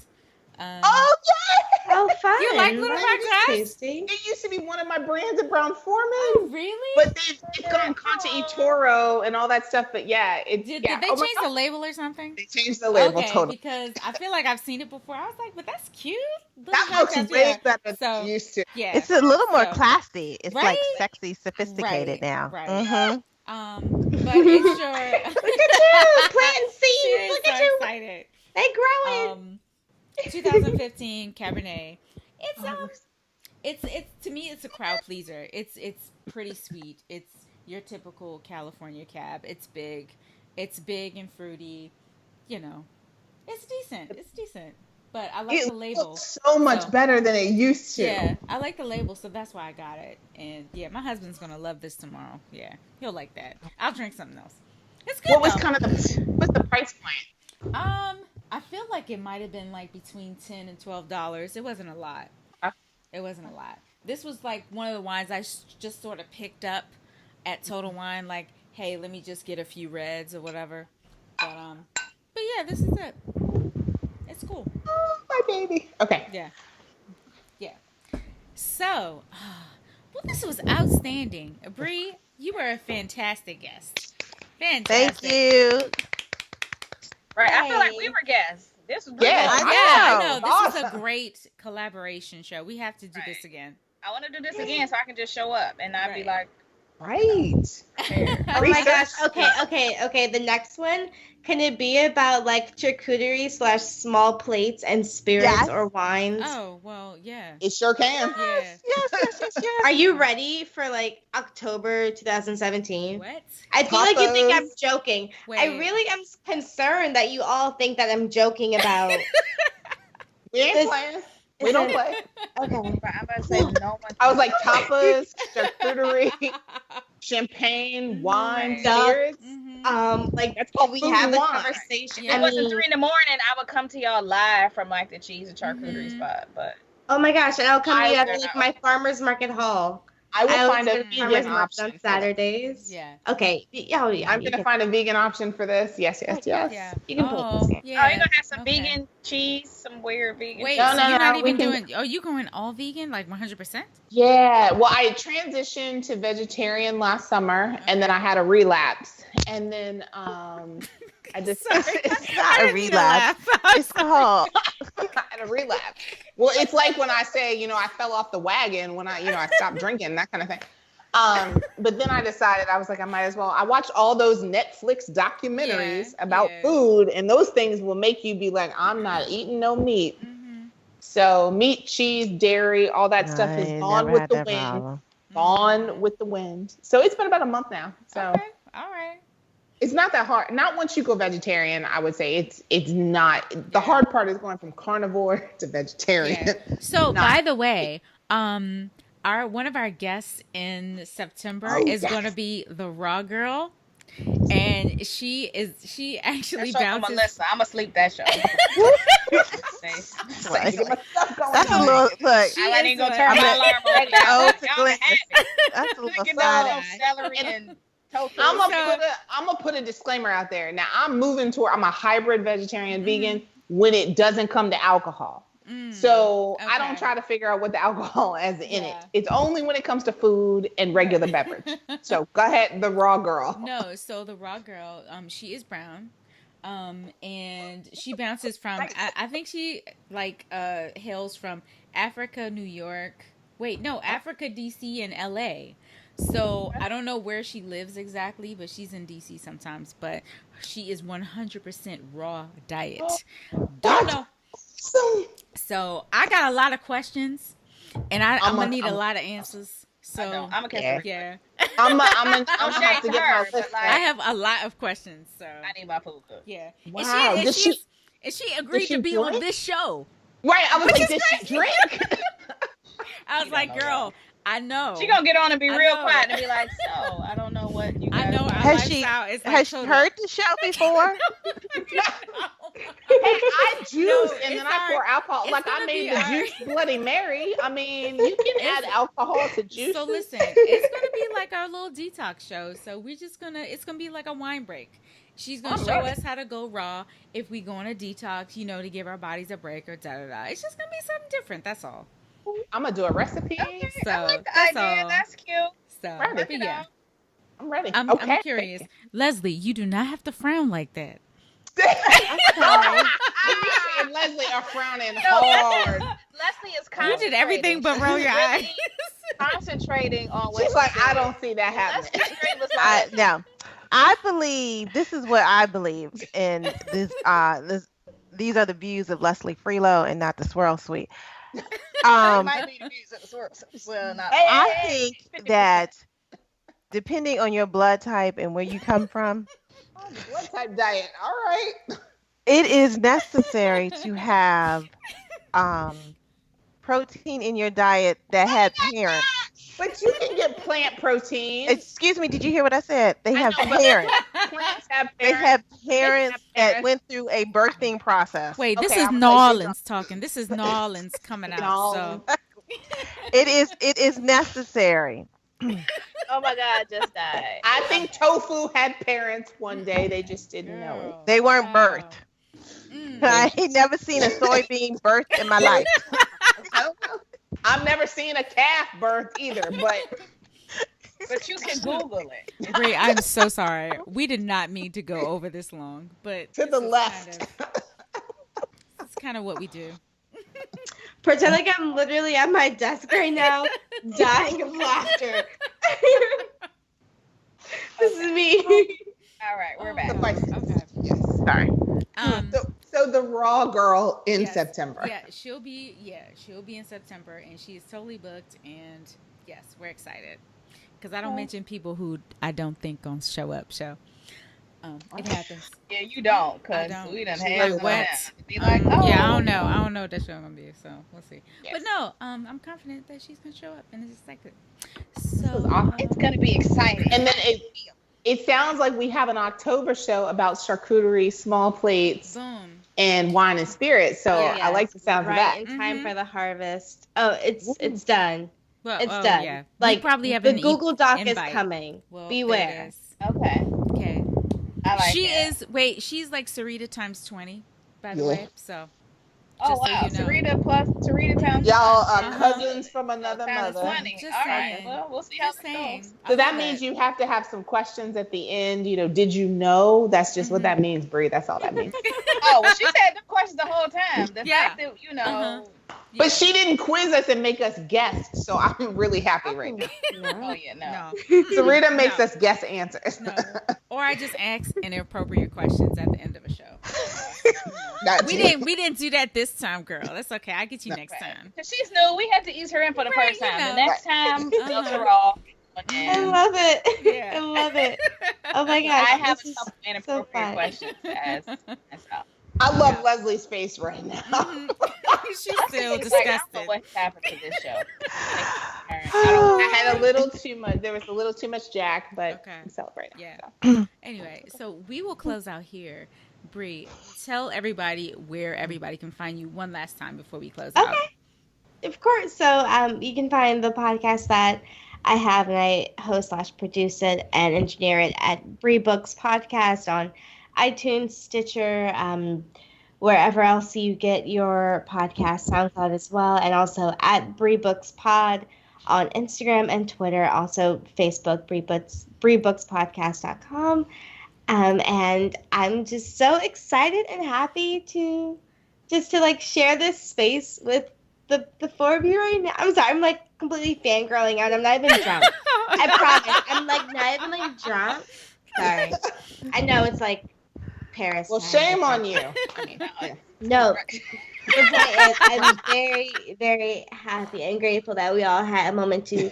Oh, yeah! Oh, fun. You like Little Black Dress? Tasty. It used to be one of my brands at Brown Forman. Oh, really? But it's gone Concha y Toro and all that stuff. But yeah, Did they change the label or something? They changed the label totally. Because I feel like I've seen it before. I was like, but that's cute. That looks way better than it used to. Yeah. It's a little more classy. It's like sexy, sophisticated now. Right. But it's your Look at you planting seeds. Look at you. Excited. They growing. 2015 Cabernet. It's to me it's a crowd pleaser. It's pretty sweet. It's your typical California cab. It's big and fruity. You know, it's decent. But I like the label. Looks so much better than it used to. Yeah, I like the label, so that's why I got it. And yeah, my husband's gonna love this tomorrow. Yeah, he'll like that. I'll drink something else. It's good. What was what's the price point? I feel like it might have been like between $10 and $12. It wasn't a lot. This was like one of the wines I just sort of picked up at Total Wine. Like, hey, let me just get a few reds or whatever. But yeah, this is it. It's cool. Oh, my baby. Okay. Yeah. So, well, this was outstanding. Bree, you were a fantastic guest. Fantastic. Thank you. Right. I feel like we were guests. This was I know. This awesome. Was a great collaboration show. We have to do this again. I want to do this again so I can just show up and not be like, Right. Oh my gosh. Okay. The next one. Can it be about like charcuterie / small plates and spirits Yes. or wines? Oh, well, yeah. It sure can. Yeah. Yes. Are you ready for like October 2017? What? I feel like you think I'm Tapas. joking. I Wait. really am concerned that you all think that I'm joking about. We ain't This- playing. We don't play. Okay. I'm about to say no one. I was like tapas, charcuterie, champagne, wine, Duh. spirits. Like That's called we food have and a wine. conversation. Yeah. If it wasn't 3 in the morning, I would come to y'all live from like the cheese and charcuterie Mhm. spot. But Oh my gosh, and I'll come to you I at don't like know. my farmer's market hall. I will I always find go a to the farmer's vegan market option. on for this. Saturdays. Yeah. Okay. Yeah, I'm you gonna can- find a vegan option for this. Yes. Yeah. You can play this game. Yeah. oh, you gonna have some Okay. vegan cheese, some weird vegan. Wait, No, so no, you're not no, we even can- doing? Oh, you going all vegan, like 100%? Yeah. Well, I transitioned to vegetarian last summer, and then I had a relapse, and then I just It's not a relapse. It's called. I had a relapse. Well, it's like when I say, I fell off the wagon when I stopped drinking, that kind of thing. But then I decided, I was like, I might as well. I watched all those Netflix documentaries about food, and those things will make you be like, I'm not eating no meat. Mm-hmm. So meat, cheese, dairy, all that stuff I is gone never with had the that wind. problem. Gone with the wind. So it's been about a month now. So Okay. All right. it's not that hard. Not once you go vegetarian, I would say it's not. The Yeah. hard part is going from carnivore to vegetarian. Yeah. So, Not- by the way, one of our guests in September is going to be the Raw Girl, and she actually That show from bounces. Melissa. I'm gonna sleep that show. Right. Get my stuff going That's a on. little look. She I ain't is gonna like- turn I'm my a- alarm on. Oh, Y'all can have it. That's a little Look at side those eye. celery and tofu. I'm So- gonna put a disclaimer out there. Now I'm a hybrid vegetarian vegan when it doesn't come to alcohol. Mm, So I okay. don't try to figure out what the alcohol is in Yeah. it. It's only when it comes to food and regular beverage. So go ahead, the raw girl. No, so the Raw Girl, she is brown, and she bounces from. I think she hails from Africa, New York. Wait, no, Africa, DC, and LA. So I don't know where she lives exactly, but she's in DC sometimes. But she is 100% raw diet. Don't know. So I got a lot of questions, and I'm gonna need a lot of answers. So I'm a kiss. yeah, I'm gonna I'm have shade to to get her, my but list. like- I have a lot of questions. So I need my food cooked. yeah. Wow. And Did she- she agreed she to be on drink? this show. Right, I was Which like, is did she drink? I was You like, don't know girl, I know. She gonna get on and be I real know. quiet and be like, so I don't know what you guys I know our Has she- lifestyle is like Has she total- heard the show before? Hey, I juice No, and it's then I our- pour alcohol. it's Like I gonna made be the our- juice Bloody Mary. I mean, you can add alcohol to juice. So listen, it's gonna be like our little detox show. So it's gonna be like a wine break. She's gonna I'm show ready. us how to go raw if we go on a detox, to give our bodies a break or da da da. It's just gonna be something different. That's all. I'm gonna do a recipe. So I like the that's idea. all. That's cute. So Right. but yeah, I'm ready. I'm okay. curious. Leslie, you do not have to frown like that. and Leslie are frowning hard. Leslie is You concentrating. did everything but roll your Really eyes. Concentrating on what She's like, I don't see that Leslie happening. straight was like, Now, I believe this is what I believe, and these are the views of Leslie Freelo and not the Swirl Suite. might be the views of the source. Well, not. Hey, I think that depending on your blood type and where you come from, What type diet? All right. it is necessary to have protein in your diet that had parents. But you can get plant protein. Excuse me, did you hear what I said? They have know, but- parents. Plants have They parents. have parents that parents. went through a birthing process. Wait, this Okay, is I'm New gonna say Orleans talking. This is New Orleans coming out. No. So It is necessary. Oh my God, just died. I think tofu had parents one day. They just didn't know it. Girl. They weren't Wow. birthed. Mm. I ain't never seen a soybean birthed in my life. I don't know. I've never seen a calf birth either, but you can Google it. Bree, I'm so sorry. We did not mean to go over this long, but to this the is left. It's kind of what we do. Pretend like I'm literally at my desk right now, dying of laughter. This is me. All right, we're back. Suffice it. Okay. Yes. Sorry. So the raw girl in yes. September. Yeah, she'll be in September, and she's totally booked. And yes, we're excited because I don't mention people who I don't think gonna show up. So it happens. Yeah, you don't, I cause don't. we done She's had like, one what? now. Be like, oh, Yeah, I don't know what that show gonna be. So we'll see. Yes. But no, I'm confident that she's gonna show up, and it's excited. is So awesome. it's gonna be exciting. And then it sounds like we have an October show about charcuterie, small plates, boom. and wine and spirits. So Yeah. I like the sound of Right that. in time for the harvest. Oh, it's done. Well, It's done. Yeah. Like, we probably have the an Google Doc invite. is coming. Well, Beware. there it is. Okay, Okay. I like She it. is. Wait, she's like Sarita times 20, by the Yeah. way. So. Oh just so wow, you know. Sarita plus Sarita Townsend. Y'all are Uh-huh. cousins from another Times mother. 20. Just All right, saying. well, we'll see how Just it saying. goes. So that means you have to have some questions at the end. You know, did you know? That's just what that means, Bree. That's all that means. Oh, well, she said the questions the whole time. The Yeah. fact that, you know, Uh-huh. But she didn't quiz us and make us guess. So I'm really happy right now. oh, yeah, no. No. Sarita makes No. us guess answers. No. Or I just ask inappropriate questions at the end of a show. Not We you. didn't do that this time, girl. That's okay. I get you No. next time. Because she's new. We had to ease her in for the Right, first time. you The know. next time, Uh-huh. those are all. I And love it. Yeah. I love it. Oh my I gosh. have this is some so inappropriate fun. questions to ask myself. I love Yeah. Leslie's face right now. Mhm. She's still Like, I don't know disgusted. what's happened to this show. I had a little too much. There was a little too much Jack, but Okay. I'm celebrating. Yeah. So. Anyway, so we will close out here. Bree, tell everybody where everybody can find you one last time before we close out. Okay. Of course. So you can find the podcast that I have, and I host / produce it and engineer it at Bree Books Podcast on iTunes, Stitcher, wherever else you get your podcast, SoundCloud as well, and also at Bree Books Pod on Instagram and Twitter, also Facebook, BreeBooksPodcast.com. And I'm just so excited and happy to like share this space with the four of you right now. I'm sorry, I'm like completely fangirling out. I'm not even drunk. I promise. I'm like not even like drunk. Sorry. I know it's like Paris. Well, time. shame on you. I mean, No. The point is, I'm very, very happy and grateful that we all had a moment to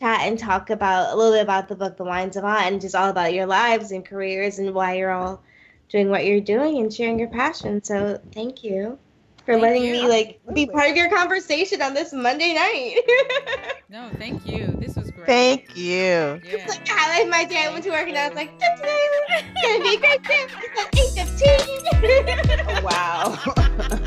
chat and talk about a little bit about the book, The Wines of Art, and just all about your lives and careers and why you're all doing what you're doing and sharing your passion. So thank you for Thank letting you. me be part of your conversation on this Monday night. No, thank you. This was great. Thank you. Yeah. Like the highlight of my day, I went to work and I was like, today is gonna be a great day. It's at 8:15. Oh, wow.